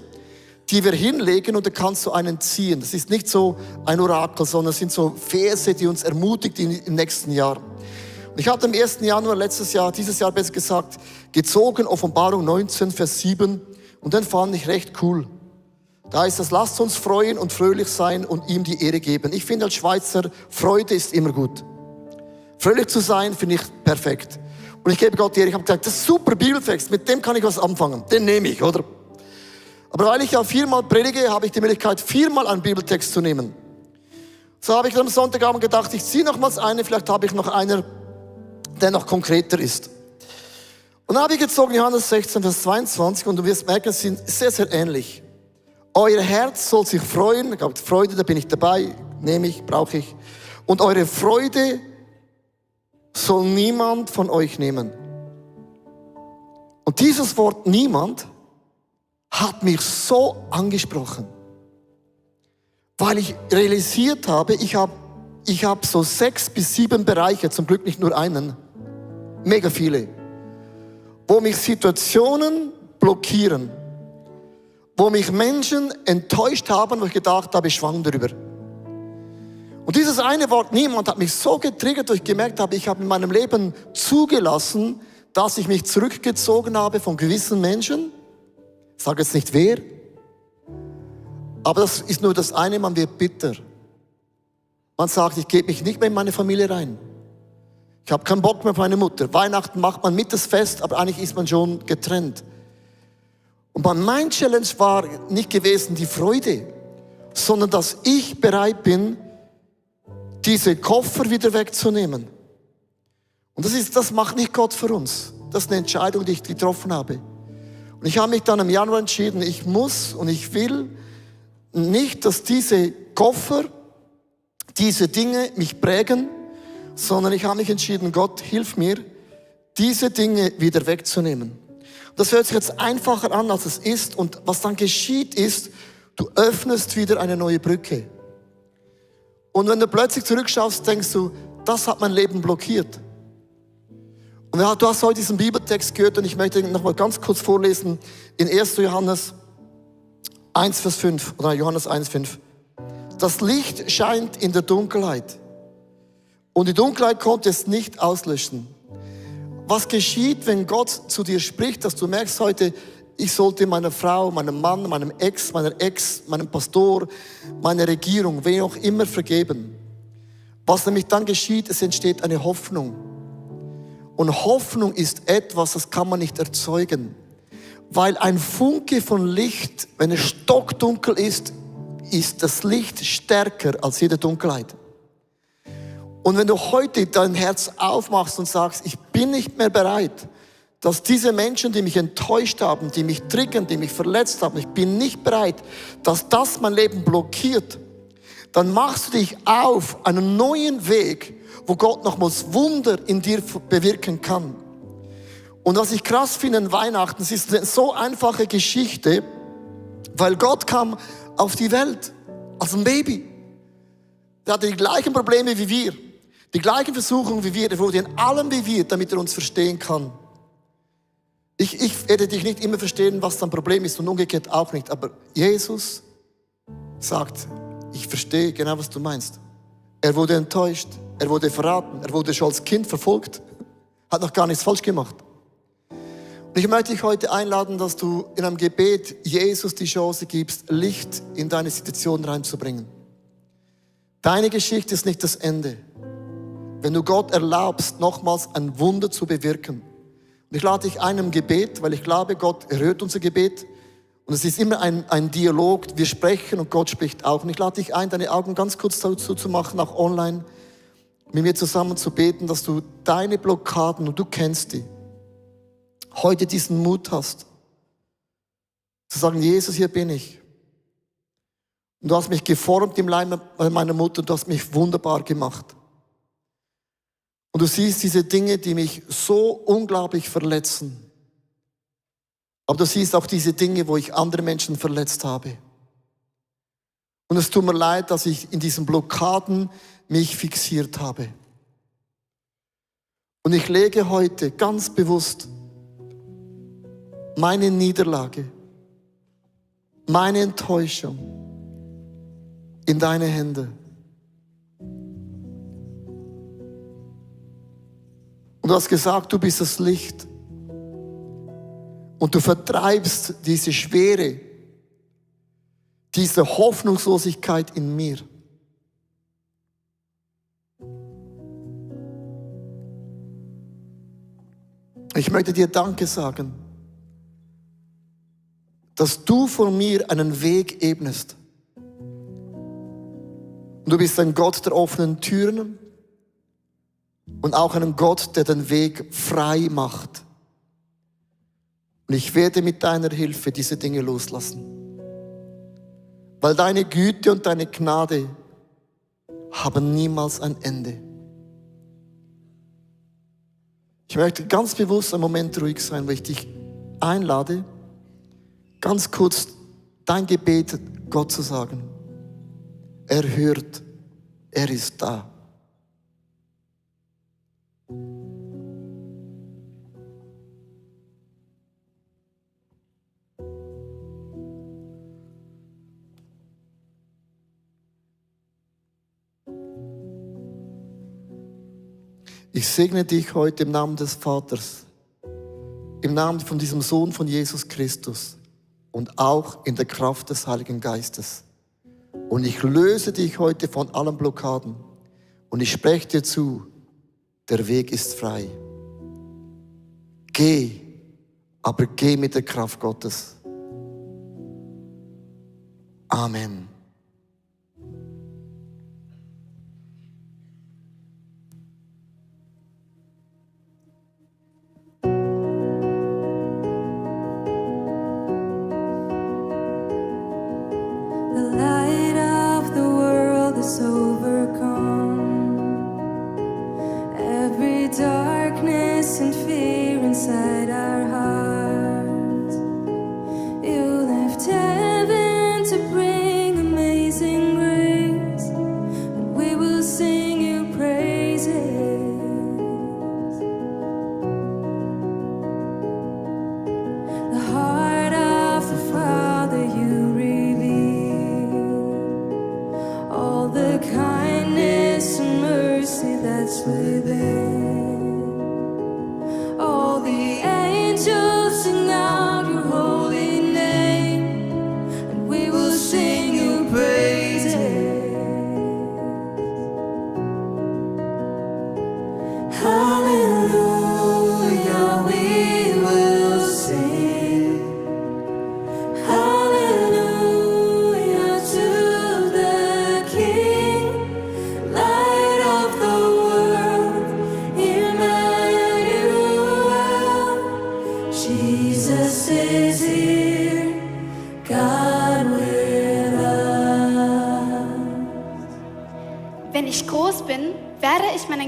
die wir hinlegen und da kannst du einen ziehen. Das ist nicht so ein Orakel, sondern es sind so Verse, die uns ermutigt im nächsten Jahr. Und ich hatte am 1. Januar dieses Jahr besser gesagt, gezogen Offenbarung 19, Vers 7 und den fand ich recht cool. Da heißt es, lasst uns freuen und fröhlich sein und ihm die Ehre geben. Ich finde als Schweizer, Freude ist immer gut. Fröhlich zu sein, finde ich perfekt. Und ich gebe Gott die Ehre. Ich habe gesagt, das ist super Bibeltext, mit dem kann ich was anfangen. Den nehme ich, oder? Aber weil ich ja 4-mal predige, habe ich die Möglichkeit, 4-mal einen Bibeltext zu nehmen. So habe ich dann am Sonntagabend gedacht, ich ziehe nochmals eine, vielleicht habe ich noch einer, der noch konkreter ist. Und dann habe ich gezogen Johannes 16, Vers 22 und du wirst merken, es sind sehr, sehr ähnlich. Euer Herz soll sich freuen, ich glaube, Freude, da bin ich dabei, nehme ich, brauche ich. Und eure Freude soll niemand von euch nehmen. Und dieses Wort niemand hat mich so angesprochen, weil ich realisiert habe, ich habe so 6 bis 7 Bereiche, zum Glück nicht nur einen, mega viele, wo mich Situationen blockieren, wo mich Menschen enttäuscht haben, wo ich gedacht habe, ich schwang darüber. Und dieses eine Wort niemand hat mich so getriggert, dass ich gemerkt habe, ich habe in meinem Leben zugelassen, dass ich mich zurückgezogen habe von gewissen Menschen. Ich sage jetzt nicht wer, aber das ist nur das eine, man wird bitter. Man sagt, ich gebe mich nicht mehr in meine Familie rein. Ich habe keinen Bock mehr auf meine Mutter. Weihnachten macht man mit das Fest, aber eigentlich ist man schon getrennt. Und mein Challenge war nicht gewesen die Freude, sondern dass ich bereit bin, diese Koffer wieder wegzunehmen. Und das macht nicht Gott für uns. Das ist eine Entscheidung, die ich getroffen habe. Und ich habe mich dann im Januar entschieden, ich muss und ich will nicht, dass diese Koffer, diese Dinge mich prägen, sondern ich habe mich entschieden, Gott, hilf mir, diese Dinge wieder wegzunehmen. Das hört sich jetzt einfacher an, als es ist. Und was dann geschieht ist, du öffnest wieder eine neue Brücke. Und wenn du plötzlich zurückschaust, denkst du, das hat mein Leben blockiert. Und du hast heute diesen Bibeltext gehört und ich möchte ihn noch mal ganz kurz vorlesen in 1. Johannes 1, Vers 5 oder Johannes 1, 5. Das Licht scheint in der Dunkelheit und die Dunkelheit konnte es nicht auslöschen. Was geschieht, wenn Gott zu dir spricht, dass du merkst heute, ich sollte meiner Frau, meinem Mann, meiner Ex, meinem Pastor, meiner Regierung, wen auch immer vergeben. Was nämlich dann geschieht, es entsteht eine Hoffnung. Und Hoffnung ist etwas, das kann man nicht erzeugen. Weil ein Funke von Licht, wenn es stockdunkel ist, ist das Licht stärker als jede Dunkelheit. Und wenn du heute dein Herz aufmachst und sagst, ich bin nicht mehr bereit, dass diese Menschen, die mich enttäuscht haben, die mich triggern, die mich verletzt haben, ich bin nicht bereit, dass das mein Leben blockiert, dann machst du dich auf einen neuen Weg, wo Gott nochmals Wunder in dir bewirken kann. Und was ich krass finde an Weihnachten, es ist eine so einfache Geschichte, weil Gott kam auf die Welt als ein Baby. Er hatte die gleichen Probleme wie wir, die gleichen Versuchungen wie wir, er wurde in allem wie wir, damit er uns verstehen kann. Ich werde dich nicht immer verstehen, was dein Problem ist und umgekehrt auch nicht, aber Jesus sagt, ich verstehe genau, was du meinst. Er wurde enttäuscht, er wurde verraten, er wurde schon als Kind verfolgt, hat noch gar nichts falsch gemacht. Und ich möchte dich heute einladen, dass du in einem Gebet Jesus die Chance gibst, Licht in deine Situation reinzubringen. Deine Geschichte ist nicht das Ende. Wenn du Gott erlaubst, nochmals ein Wunder zu bewirken. Und ich lade dich ein im Gebet, weil ich glaube, Gott erhört unser Gebet. Und es ist immer ein Dialog, wir sprechen und Gott spricht auch. Und ich lade dich ein, deine Augen ganz kurz dazu zu machen, auch online, mit mir zusammen zu beten, dass du deine Blockaden, und du kennst die, heute diesen Mut hast, zu sagen, Jesus, hier bin ich. Und du hast mich geformt im Leib meiner Mutter, du hast mich wunderbar gemacht. Und du siehst diese Dinge, die mich so unglaublich verletzen. Aber du siehst auch diese Dinge, wo ich andere Menschen verletzt habe. Und es tut mir leid, dass ich in diesen Blockaden mich fixiert habe. Und ich lege heute ganz bewusst meine Niederlage, meine Enttäuschung in deine Hände. Und du hast gesagt, du bist das Licht. Und du vertreibst diese Schwere, diese Hoffnungslosigkeit in mir. Ich möchte dir Danke sagen, dass du vor mir einen Weg ebnest. Und du bist ein Gott der offenen Türen und auch ein Gott, der den Weg frei macht. Und ich werde mit deiner Hilfe diese Dinge loslassen. Weil deine Güte und deine Gnade haben niemals ein Ende. Ich möchte ganz bewusst einen Moment ruhig sein, wo ich dich einlade, ganz kurz dein Gebet Gott zu sagen. Er hört, er ist da. Ich segne dich heute im Namen des Vaters, im Namen von diesem Sohn von Jesus Christus und auch in der Kraft des Heiligen Geistes. Und ich löse dich heute von allen Blockaden und ich spreche dir zu, der Weg ist frei. Geh, aber geh mit der Kraft Gottes. Amen.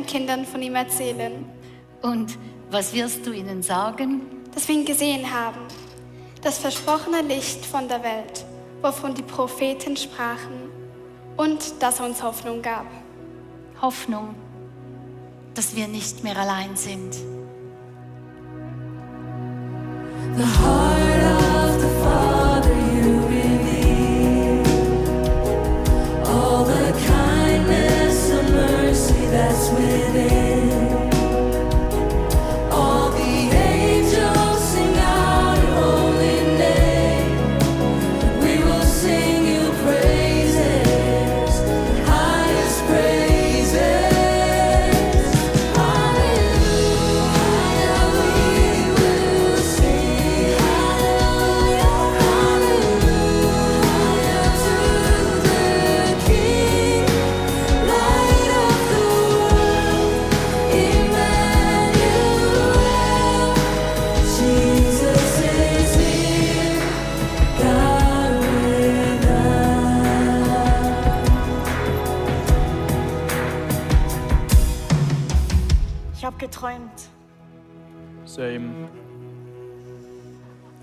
Kindern von ihm erzählen. Und was wirst du ihnen sagen? Dass wir ihn gesehen haben. Das versprochene Licht von der Welt, wovon die Propheten sprachen. Und dass er uns Hoffnung gab. Hoffnung, dass wir nicht mehr allein sind. The heart of the Father you reveal, all the kindness and mercy that's within, all the angels sing out your holy name, we will sing you praises, highest praises, hallelujah, we will sing, hallelujah, hallelujah to the King, light of the world, Emmanuel, Jesus is here, God with us. Ich habe geträumt. Same.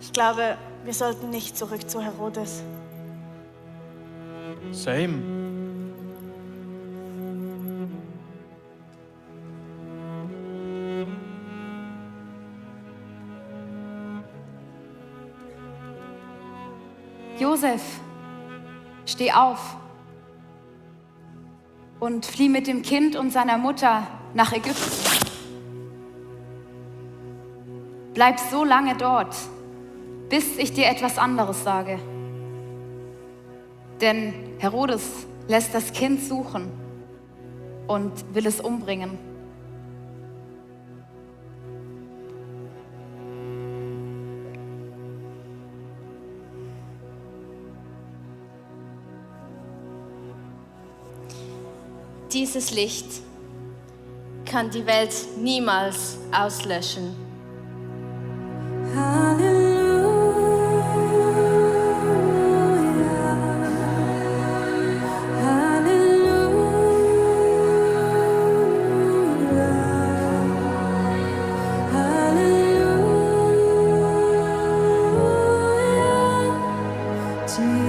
Ich glaube, wir sollten nicht zurück zu Herodes. Same. Josef, steh auf und flieh mit dem Kind und seiner Mutter nach Ägypten. Bleib so lange dort, bis ich dir etwas anderes sage. Denn Herodes lässt das Kind suchen und will es umbringen. Dieses Licht kann die Welt niemals auslöschen.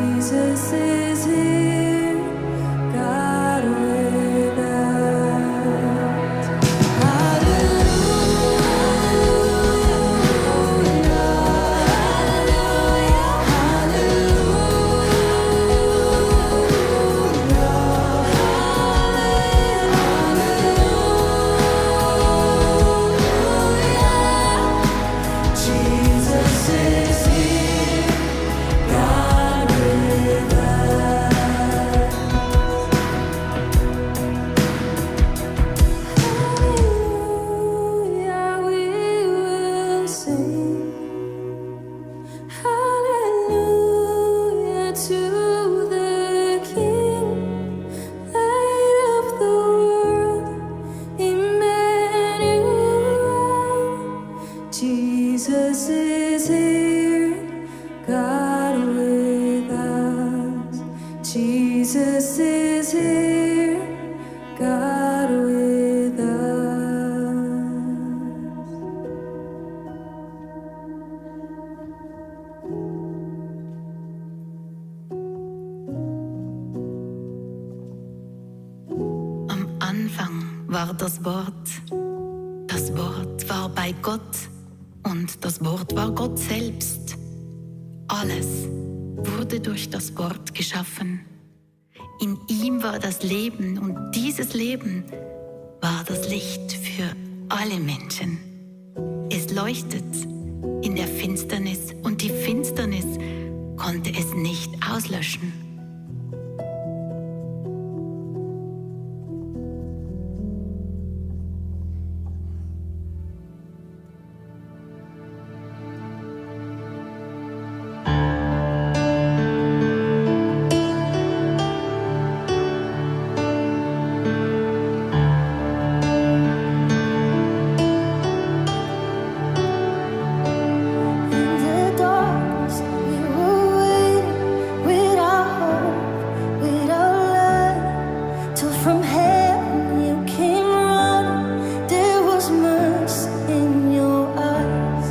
Jesus is here, God with us. Jesus is here, God with us. Hallelujah, we will sing. Hallelujah to the King, Light of the world, Emmanuel. Jesus is here, God with us. Jesus is here, God with us. Am Anfang war das Wort. Das Wort war bei Gott und das Wort war Gott selbst. Alles wurde durch das Wort geschaffen. In ihm war das Leben und dieses Leben war das Licht für alle Menschen. Es leuchtet in der Finsternis und die Finsternis konnte es nicht auslöschen. In the darkness, we were waiting without hope, without light, till from heaven you came running. There was mercy in your eyes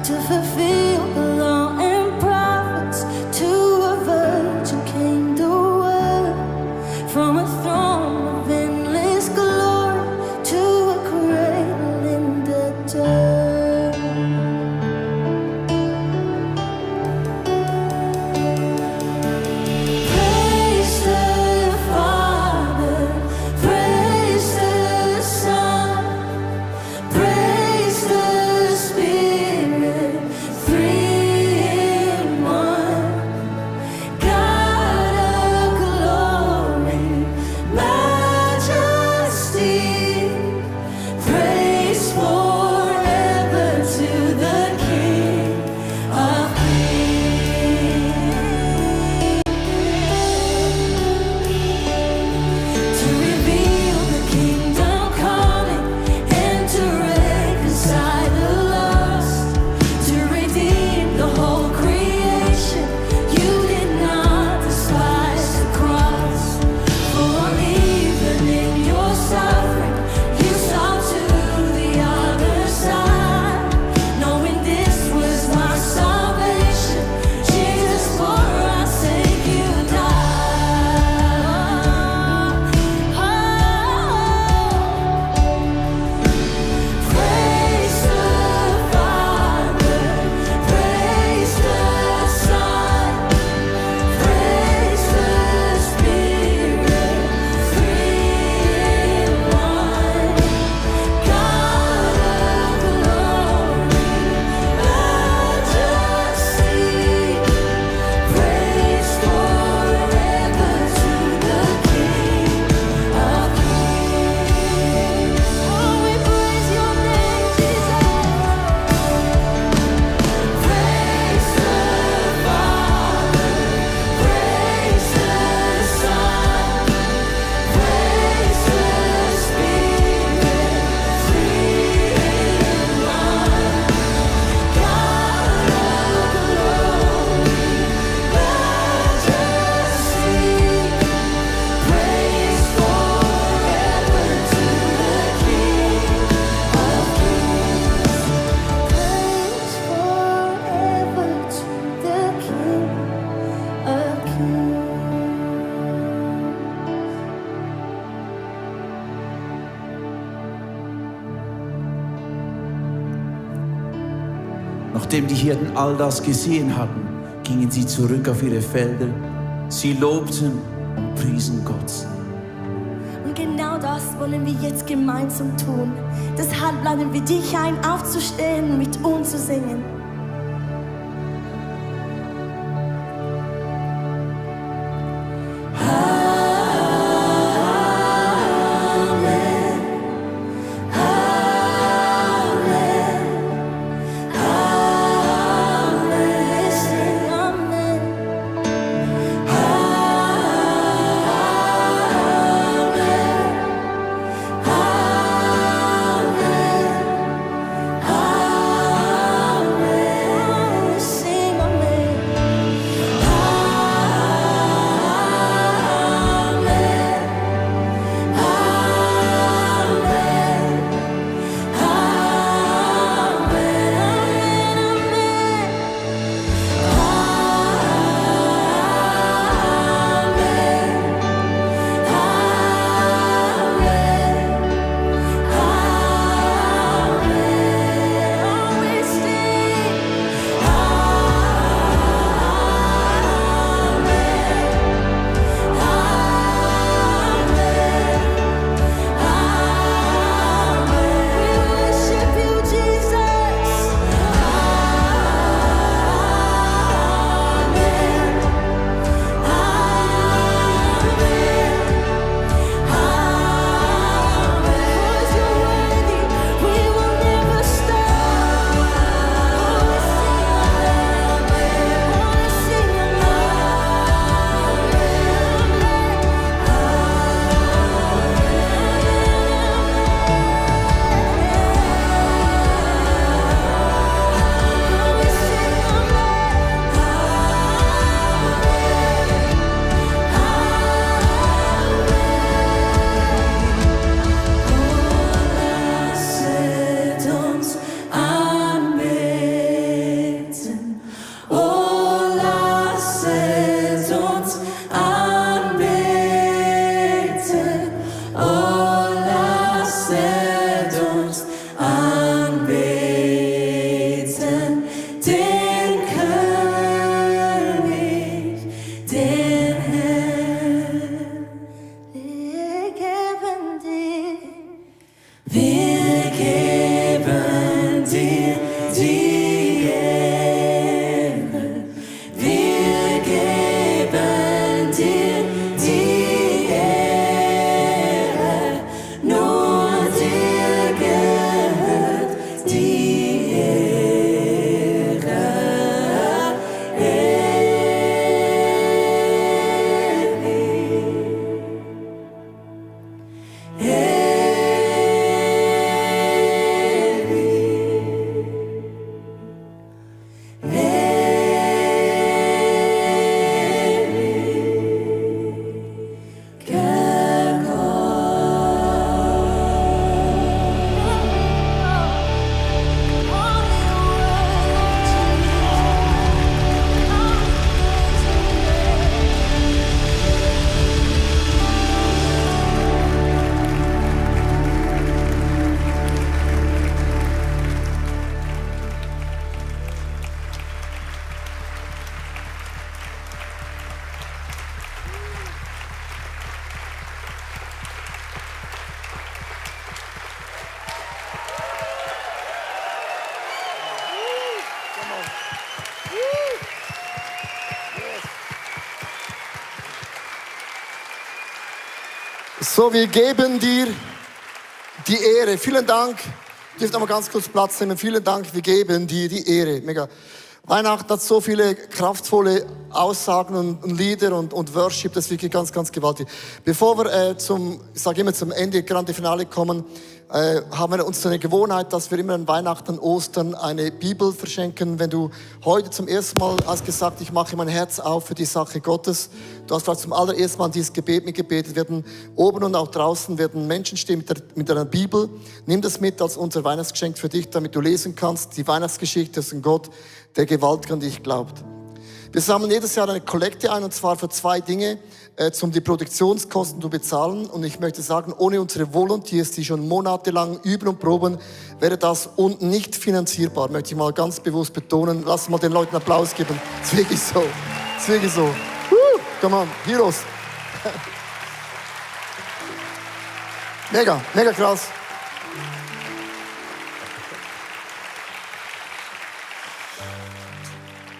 to fulfill the law and prophets. To a virgin came the word from a throne of endless glory to a cradle in the dirt. Praise the Father, praise the Son, praise the Spirit, three in one. God of glory, Nachdem die Hirten all das gesehen hatten, gingen sie zurück auf ihre Felder. Sie lobten und priesen Gott. Und genau das wollen wir jetzt gemeinsam tun. Deshalb laden wir dich ein, aufzustehen und mit uns zu singen. So, wir geben dir die Ehre. Vielen Dank. Du dürft nochmal ganz kurz Platz nehmen. Vielen Dank, wir geben dir die Ehre. Mega. Weihnachten hat so viele kraftvolle Aussagen und Lieder und Worship, das ist wirklich ganz, ganz gewaltig. Bevor wir zum Ende, Grande Finale kommen, haben wir uns so eine Gewohnheit, dass wir immer an Weihnachten, Ostern eine Bibel verschenken. Wenn du heute zum ersten Mal hast gesagt, ich mache mein Herz auf für die Sache Gottes, du hast vielleicht zum allerersten Mal dieses Gebet mitgebetet, werden oben und auch draußen werden Menschen stehen mit einer Bibel. Nimm das mit als unser Weihnachtsgeschenk für dich, damit du lesen kannst, die Weihnachtsgeschichte ist ein Gott, der gewaltig an dich glaubt. Wir sammeln jedes Jahr eine Kollekte ein, und zwar für 2 Dinge, um die Produktionskosten zu bezahlen. Und ich möchte sagen, ohne unsere Volunteers, die schon monatelang üben und proben, wäre das unten nicht finanzierbar. Möchte ich mal ganz bewusst betonen. Lass mal den Leuten Applaus geben. Das ist wirklich so. Das ist wirklich so. Come on, Heroes. Mega, mega krass.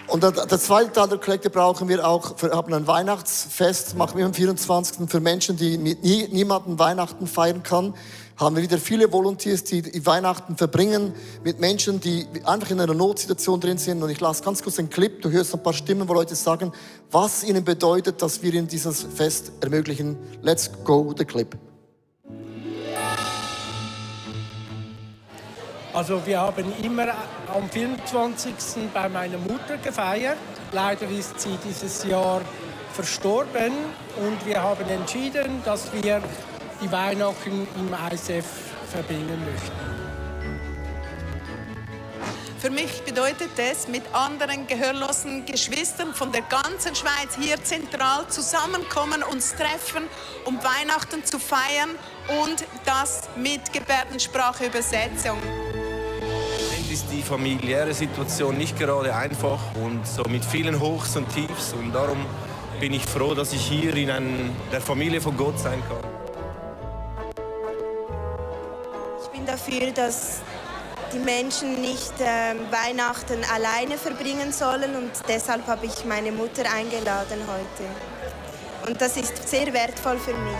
Und der zweite Teil der Kollekte brauchen wir auch, wir haben ein Weihnachtsfest, machen wir am 24. für Menschen, die mit niemanden Weihnachten feiern kann. Haben wir wieder viele Volunteers, die Weihnachten verbringen mit Menschen, die einfach in einer Notsituation drin sind. Und ich lasse ganz kurz einen Clip, du hörst ein paar Stimmen, wo Leute sagen, was ihnen bedeutet, dass wir ihnen dieses Fest ermöglichen. Let's go, the clip. Also wir haben immer am 24. bei meiner Mutter gefeiert. Leider ist sie dieses Jahr verstorben und wir haben entschieden, dass wir die Weihnachten im ICF verbringen möchten. Für mich bedeutet es, mit anderen gehörlosen Geschwistern von der ganzen Schweiz hier zentral zusammenkommen, uns treffen, um Weihnachten zu feiern und das mit Gebärdensprache-Übersetzung. Ist die familiäre Situation nicht gerade einfach und so mit vielen Hochs und Tiefs. Und darum bin ich froh, dass ich hier in der Familie von Gott sein kann. Ich bin dafür, dass die Menschen nicht Weihnachten alleine verbringen sollen und deshalb habe ich meine Mutter eingeladen heute. Und das ist sehr wertvoll für mich.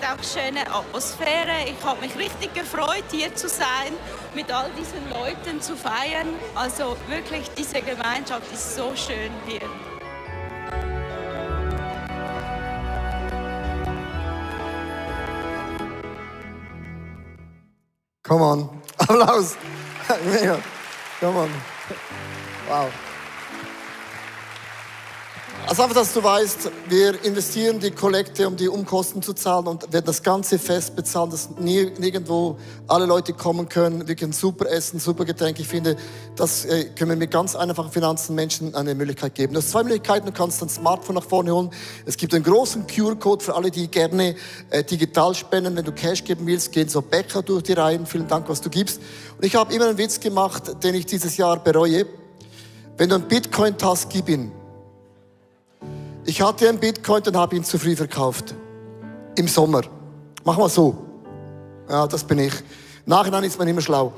Auch schöne Atmosphäre. Ich habe mich richtig gefreut, hier zu sein, mit all diesen Leuten zu feiern. Also wirklich, diese Gemeinschaft ist so schön hier. Come on. Applaus. Mega. Come on. Wow. Also einfach, dass du weißt, wir investieren die Kollekte, um die Umkosten zu zahlen und werden das ganze Fest bezahlen, dass nirgendwo alle Leute kommen können. Wir können super essen, super Getränke. Ich finde, das können wir mit ganz einfachen Finanzen Menschen eine Möglichkeit geben. Du hast 2 Möglichkeiten. Du kannst dein Smartphone nach vorne holen. Es gibt einen großen QR-Code für alle, die gerne digital spenden. Wenn du Cash geben willst, gehen so Bäcker durch die Reihen. Vielen Dank, was du gibst. Und ich habe immer einen Witz gemacht, den ich dieses Jahr bereue. Wenn du einen Bitcoin hast, gib ihn. Ich hatte einen Bitcoin und habe ihn zu früh verkauft. Im Sommer. Mach mal so. Ja, das bin ich. Nachhinein ist man immer schlau.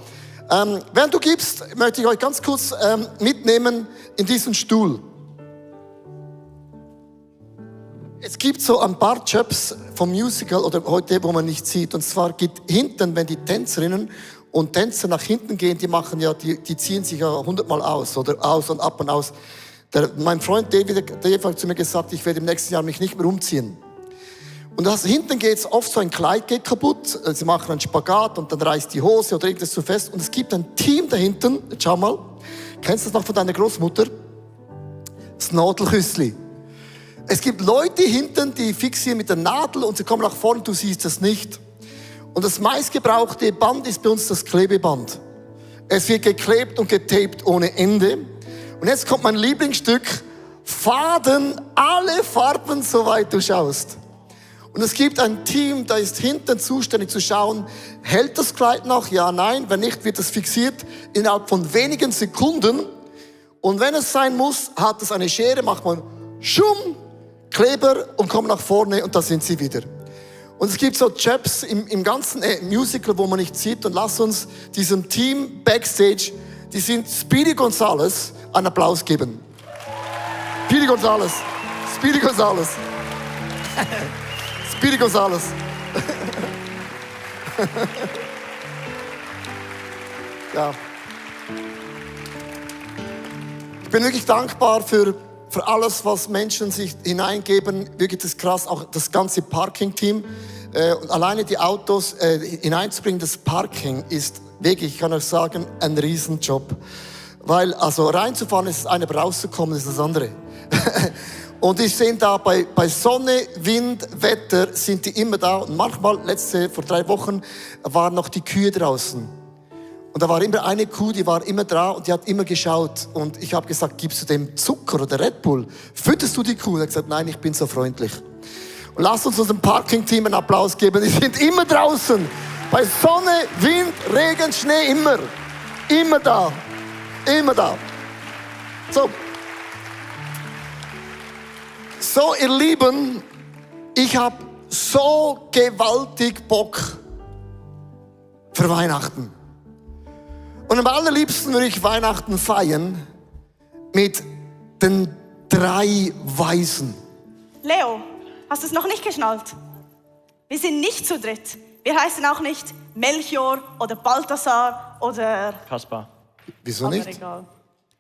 Während du gibst, möchte ich euch ganz kurz mitnehmen in diesen Stuhl. Es gibt so ein paar Jobs vom Musical oder heute, wo man nicht sieht. Und zwar geht hinten, wenn die Tänzerinnen und Tänzer nach hinten gehen, die machen ja, die ziehen sich ja 100-mal aus oder aus und ab und aus. Mein Freund David hat zu mir gesagt, ich werde im nächsten Jahr mich nicht mehr umziehen. Und hinten geht es oft so, ein Kleid geht kaputt, sie machen einen Spagat und dann reißt die Hose oder irgendwas zu fest. Und es gibt ein Team da hinten, schau mal, kennst du das noch von deiner Großmutter? Das Nadelküssli. Es gibt Leute hinten, die fixieren mit der Nadel und sie kommen nach vorne und du siehst das nicht. Und das meistgebrauchte Band ist bei uns das Klebeband. Es wird geklebt und getaped ohne Ende. Und jetzt kommt mein Lieblingsstück, Faden, alle Farben, soweit du schaust. Und es gibt ein Team, da ist hinten zuständig zu schauen, hält das Kleid noch? Ja, nein. Wenn nicht, wird es fixiert innerhalb von wenigen Sekunden. Und wenn es sein muss, hat es eine Schere, macht man Schumm, Kleber und kommt nach vorne und da sind sie wieder. Und es gibt so Jobs im ganzen Musical, wo man nicht sieht. Und lass uns diesem Team Backstage, die sind Speedy Gonzales, einen Applaus geben. Speedy Gonzales. Speedy Gonzales. Speedy Gonzales. Ja. Ich bin wirklich dankbar für alles, was Menschen sich hineingeben. Wirklich, das ist krass. Auch das ganze Parking-Team. Und alleine die Autos hineinzubringen, das Parking ist wirklich, ich kann euch sagen, ein Riesenjob. Weil, also reinzufahren ist das eine, aber rauszukommen ist das andere. Und ich sehe da, bei Sonne, Wind, Wetter sind die immer da. Und manchmal, vor 3 Wochen, waren noch die Kühe draußen. Und da war immer eine Kuh, die war immer da und die hat immer geschaut. Und ich habe gesagt, gibst du dem Zucker oder Red Bull? Fütterst du die Kuh? Er hat gesagt, nein, ich bin so freundlich. Und lasst uns unserem Parking-Team einen Applaus geben. Die sind immer draußen. Bei Sonne, Wind, Regen, Schnee, immer. Immer da. Immer da. So, ihr Lieben, ich habe so gewaltig Bock für Weihnachten. Und am allerliebsten würde ich Weihnachten feiern mit den 3 Weisen. Leo, hast du es noch nicht geschnallt? Wir sind nicht zu dritt. Wir heißen auch nicht Melchior oder Balthasar oder... Kaspar. Wieso Aber nicht? egal.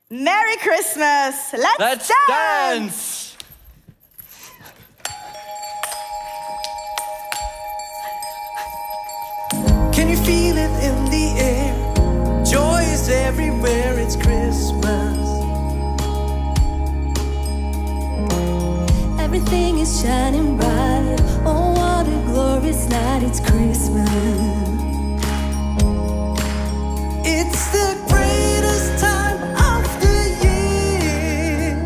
Merry Christmas! Let's dance! Can you feel it in the air? Joy is everywhere, it's Christmas. Everything is shining bright. Oh, what a glorious night, it's Christmas. It's the greatest time of the year.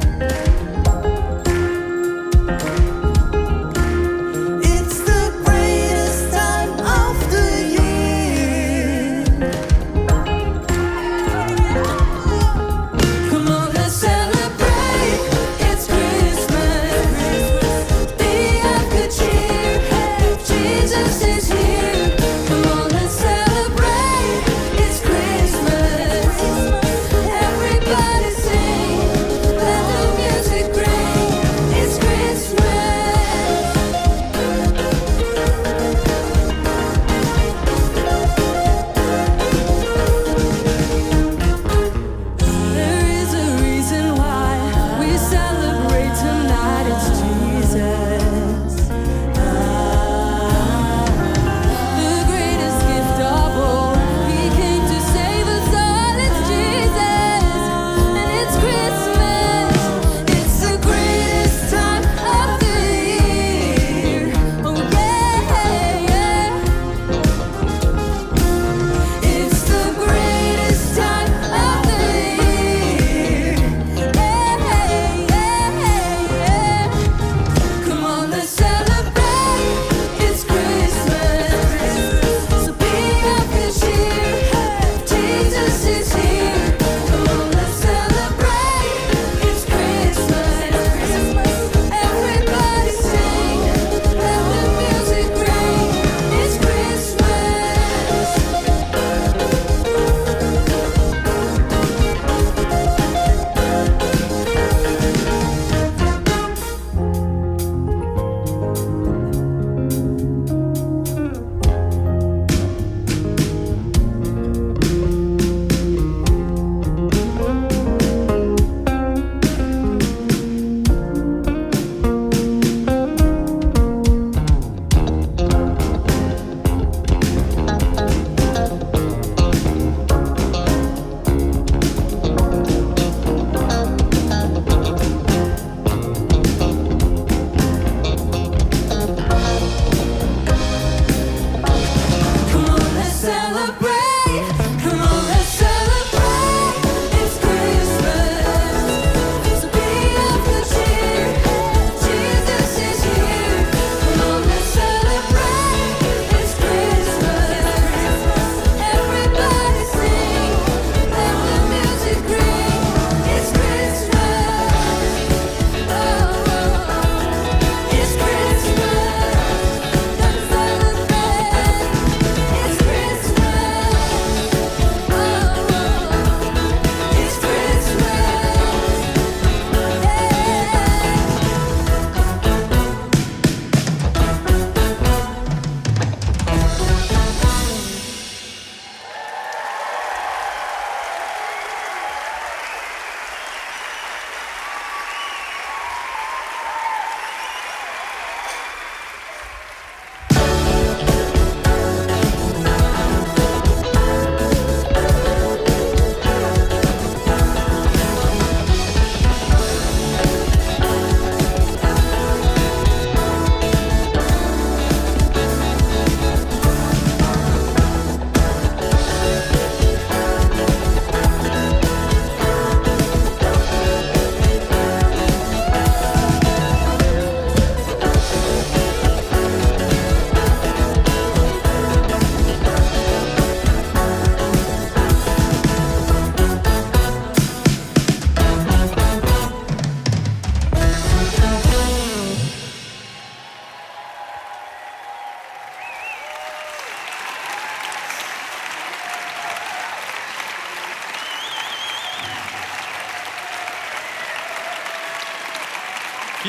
It's the greatest time of the year. Come on, let's celebrate. It's Christmas. Be of good cheer. Jesus is here. Come on, let's celebrate. It's Christmas.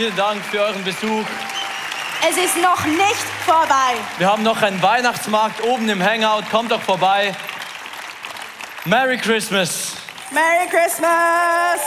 Vielen Dank für euren Besuch. Es ist noch nicht vorbei. Wir haben noch einen Weihnachtsmarkt oben im Hangout. Kommt doch vorbei. Merry Christmas. Merry Christmas!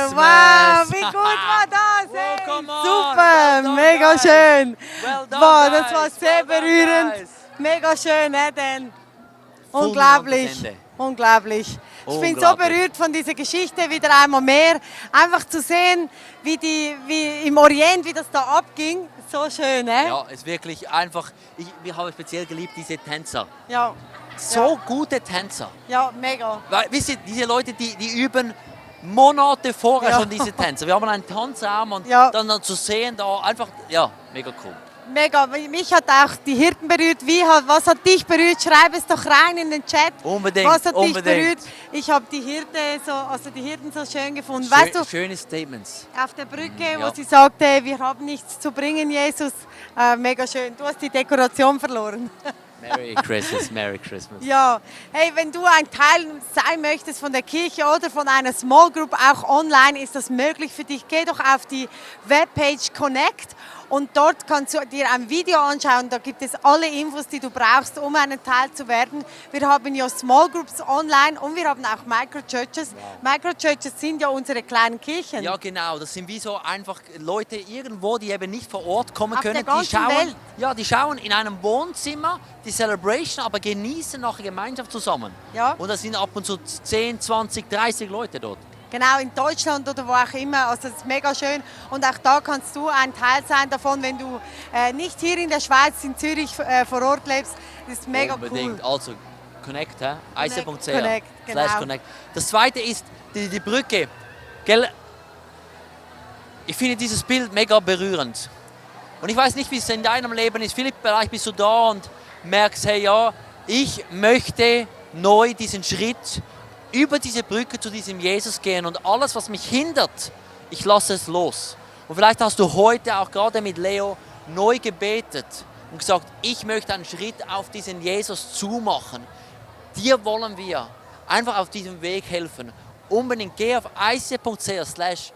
Wow, wie gut war das? Ey? Super, mega schön. Wow, das war sehr berührend. Mega schön, Dan. Unglaublich. Unglaublich. Ich bin so berührt von dieser Geschichte wieder einmal mehr. Einfach zu sehen, wie im Orient, wie das da abging. So schön, ne? Ja, es ist wirklich einfach, wir haben speziell geliebt, diese Tänzer. Ja. So gute Tänzer. Ja, mega. Weil, wisst ihr, diese Leute, die üben Monate vorher schon diese Tänze. Wir haben einen Tanzraum und dann zu sehen, da einfach, ja, mega cool. Mega. Mich hat auch die Hirten berührt. Was hat dich berührt? Schreib es doch rein in den Chat. Unbedingt. Was hat dich unbedingt. berührt? Ich habe die Hirten so schön gefunden. Weißt du, schöne Statements. auf der Brücke, wo sie sagte, wir haben nichts zu bringen, Jesus. Mega schön. Du hast die Dekoration verloren. Merry Christmas, Merry Christmas. Ja, hey, wenn du ein Teil sein möchtest von der Kirche oder von einer Small Group, auch online, ist das möglich für dich. Geh doch auf die Webpage Connect und dort kannst du dir ein Video anschauen. Da gibt es alle Infos, die du brauchst, um einen Teil zu werden. Wir haben ja Small Groups online und wir haben auch Microchurches. Wow. Microchurches sind ja unsere kleinen Kirchen. Ja, genau. Das sind wie so einfach Leute irgendwo, die eben nicht vor Ort kommen auf können. Der ganzen Welt. Ja, die schauen in einem Wohnzimmer die Celebration, aber genießen nachher Gemeinschaft zusammen. Ja. Und das sind ab und zu 10, 20, 30 Leute dort. Genau, in Deutschland oder wo auch immer. Also das ist mega schön. Und auch da kannst du ein Teil sein davon, wenn du nicht hier in der Schweiz, in Zürich vor Ort lebst. Das ist mega Unbedingt. cool. Also Connect, ic.ch. Connect, genau. Connect. Das zweite ist die Brücke. Gell? Ich finde dieses Bild mega berührend. Und ich weiß nicht, wie es in deinem Leben ist. Philipp, vielleicht bist du da und merkst, hey ja, ich möchte neu diesen Schritt über diese Brücke zu diesem Jesus gehen und alles, was mich hindert, ich lasse es los. Und vielleicht hast du heute auch gerade mit Leo neu gebetet und gesagt, ich möchte einen Schritt auf diesen Jesus zumachen. Dir wollen wir einfach auf diesem Weg helfen. Unbedingt geh auf ic.ch/Jesus.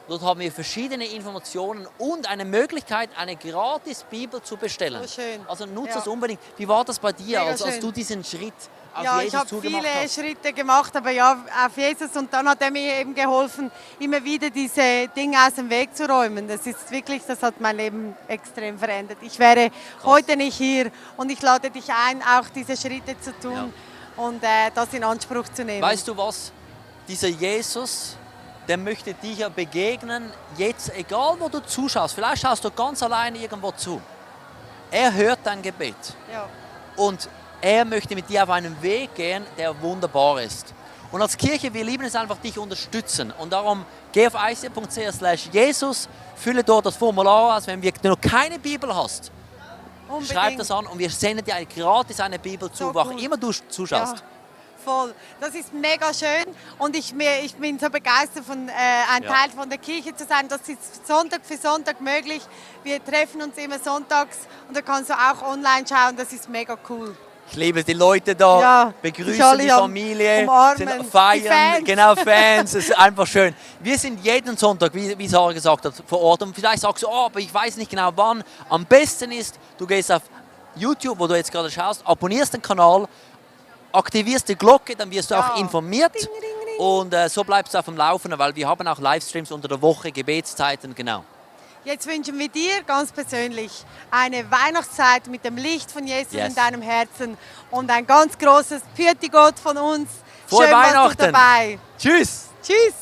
Dort haben wir verschiedene Informationen und eine Möglichkeit, eine gratis Bibel zu bestellen. So schön. Also nutze das unbedingt. Wie war das bei dir, als du diesen Schritt auf ja, Jesus ich habe zugemacht viele hast? Schritte gemacht, aber ja, auf Jesus. Und dann hat er mir eben geholfen, immer wieder diese Dinge aus dem Weg zu räumen. Das ist wirklich, das hat mein Leben extrem verändert. Ich wäre heute nicht hier und ich lade dich ein, auch diese Schritte zu tun und das in Anspruch zu nehmen. Weißt du was? Dieser Jesus, der möchte dir ja begegnen, jetzt, egal wo du zuschaust. Vielleicht schaust du ganz alleine irgendwo zu. Er hört dein Gebet. Ja. Und er möchte mit dir auf einen Weg gehen, der wunderbar ist. Und als Kirche, wir lieben es einfach, dich unterstützen. Und darum geh auf ic.ch/Jesus, fülle dort das Formular aus. Wenn du noch keine Bibel hast, schreib das an und wir senden dir gratis eine Bibel zu, wo auch immer du zuschaust. Ja. Voll. Das ist mega schön und ich bin so begeistert, ein Teil von der Kirche zu sein. Das ist Sonntag für Sonntag möglich. Wir treffen uns immer sonntags und da kannst du auch online schauen. Das ist mega cool. Ich liebe die Leute da, begrüßen die Familie, feiern, genau, Fans, es ist einfach schön. Wir sind jeden Sonntag, wie Sarah gesagt hat, vor Ort und vielleicht sagst du, aber ich weiß nicht genau wann. Am besten ist, du gehst auf YouTube, wo du jetzt gerade schaust, abonnierst den Kanal, aktivierst die Glocke, dann wirst du auch informiert und so bleibst du auf dem Laufenden, weil wir haben auch Livestreams unter der Woche, Gebetszeiten, genau. Jetzt wünschen wir dir ganz persönlich eine Weihnachtszeit mit dem Licht von Jesus in deinem Herzen und ein ganz großes Pürti Gott von uns. Frohe Schön, Weihnachten. warst du dabei. Tschüss. Tschüss.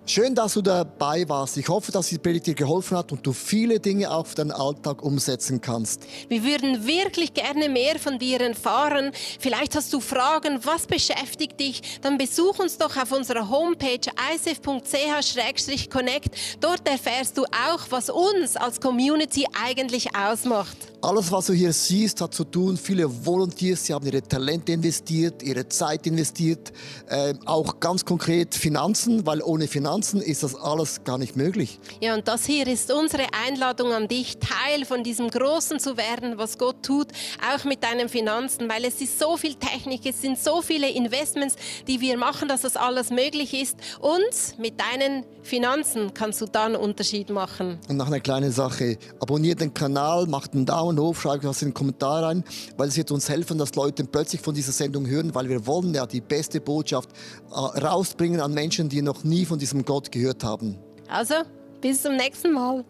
Schön, dass du dabei warst. Ich hoffe, dass die Predigt dir geholfen hat und du viele Dinge auf deinen Alltag umsetzen kannst. Wir würden wirklich gerne mehr von dir erfahren. Vielleicht hast du Fragen, was beschäftigt dich? Dann besuch uns doch auf unserer Homepage icf.ch/connect. Dort erfährst du auch, was uns als Community eigentlich ausmacht. Alles, was du hier siehst, hat zu tun. Viele Volunteers, sie haben ihre Talente investiert, ihre Zeit investiert. Auch ganz konkret Finanzen, weil ohne Finanzen ist das alles gar nicht möglich. Ja, und das hier ist unsere Einladung an dich, Teil von diesem Großen zu werden, was Gott tut, auch mit deinen Finanzen, weil es ist so viel Technik, es sind so viele Investments, die wir machen, dass das alles möglich ist. Und mit deinen Finanzen kannst du da einen Unterschied machen. Und noch eine kleine Sache, abonniert den Kanal, macht einen Daumen hoch, schreibt was in den Kommentar rein, weil es wird uns helfen, dass Leute plötzlich von dieser Sendung hören, weil wir wollen ja die beste Botschaft rausbringen an Menschen, die noch nie von diesem Gott gehört haben. Also, bis zum nächsten Mal.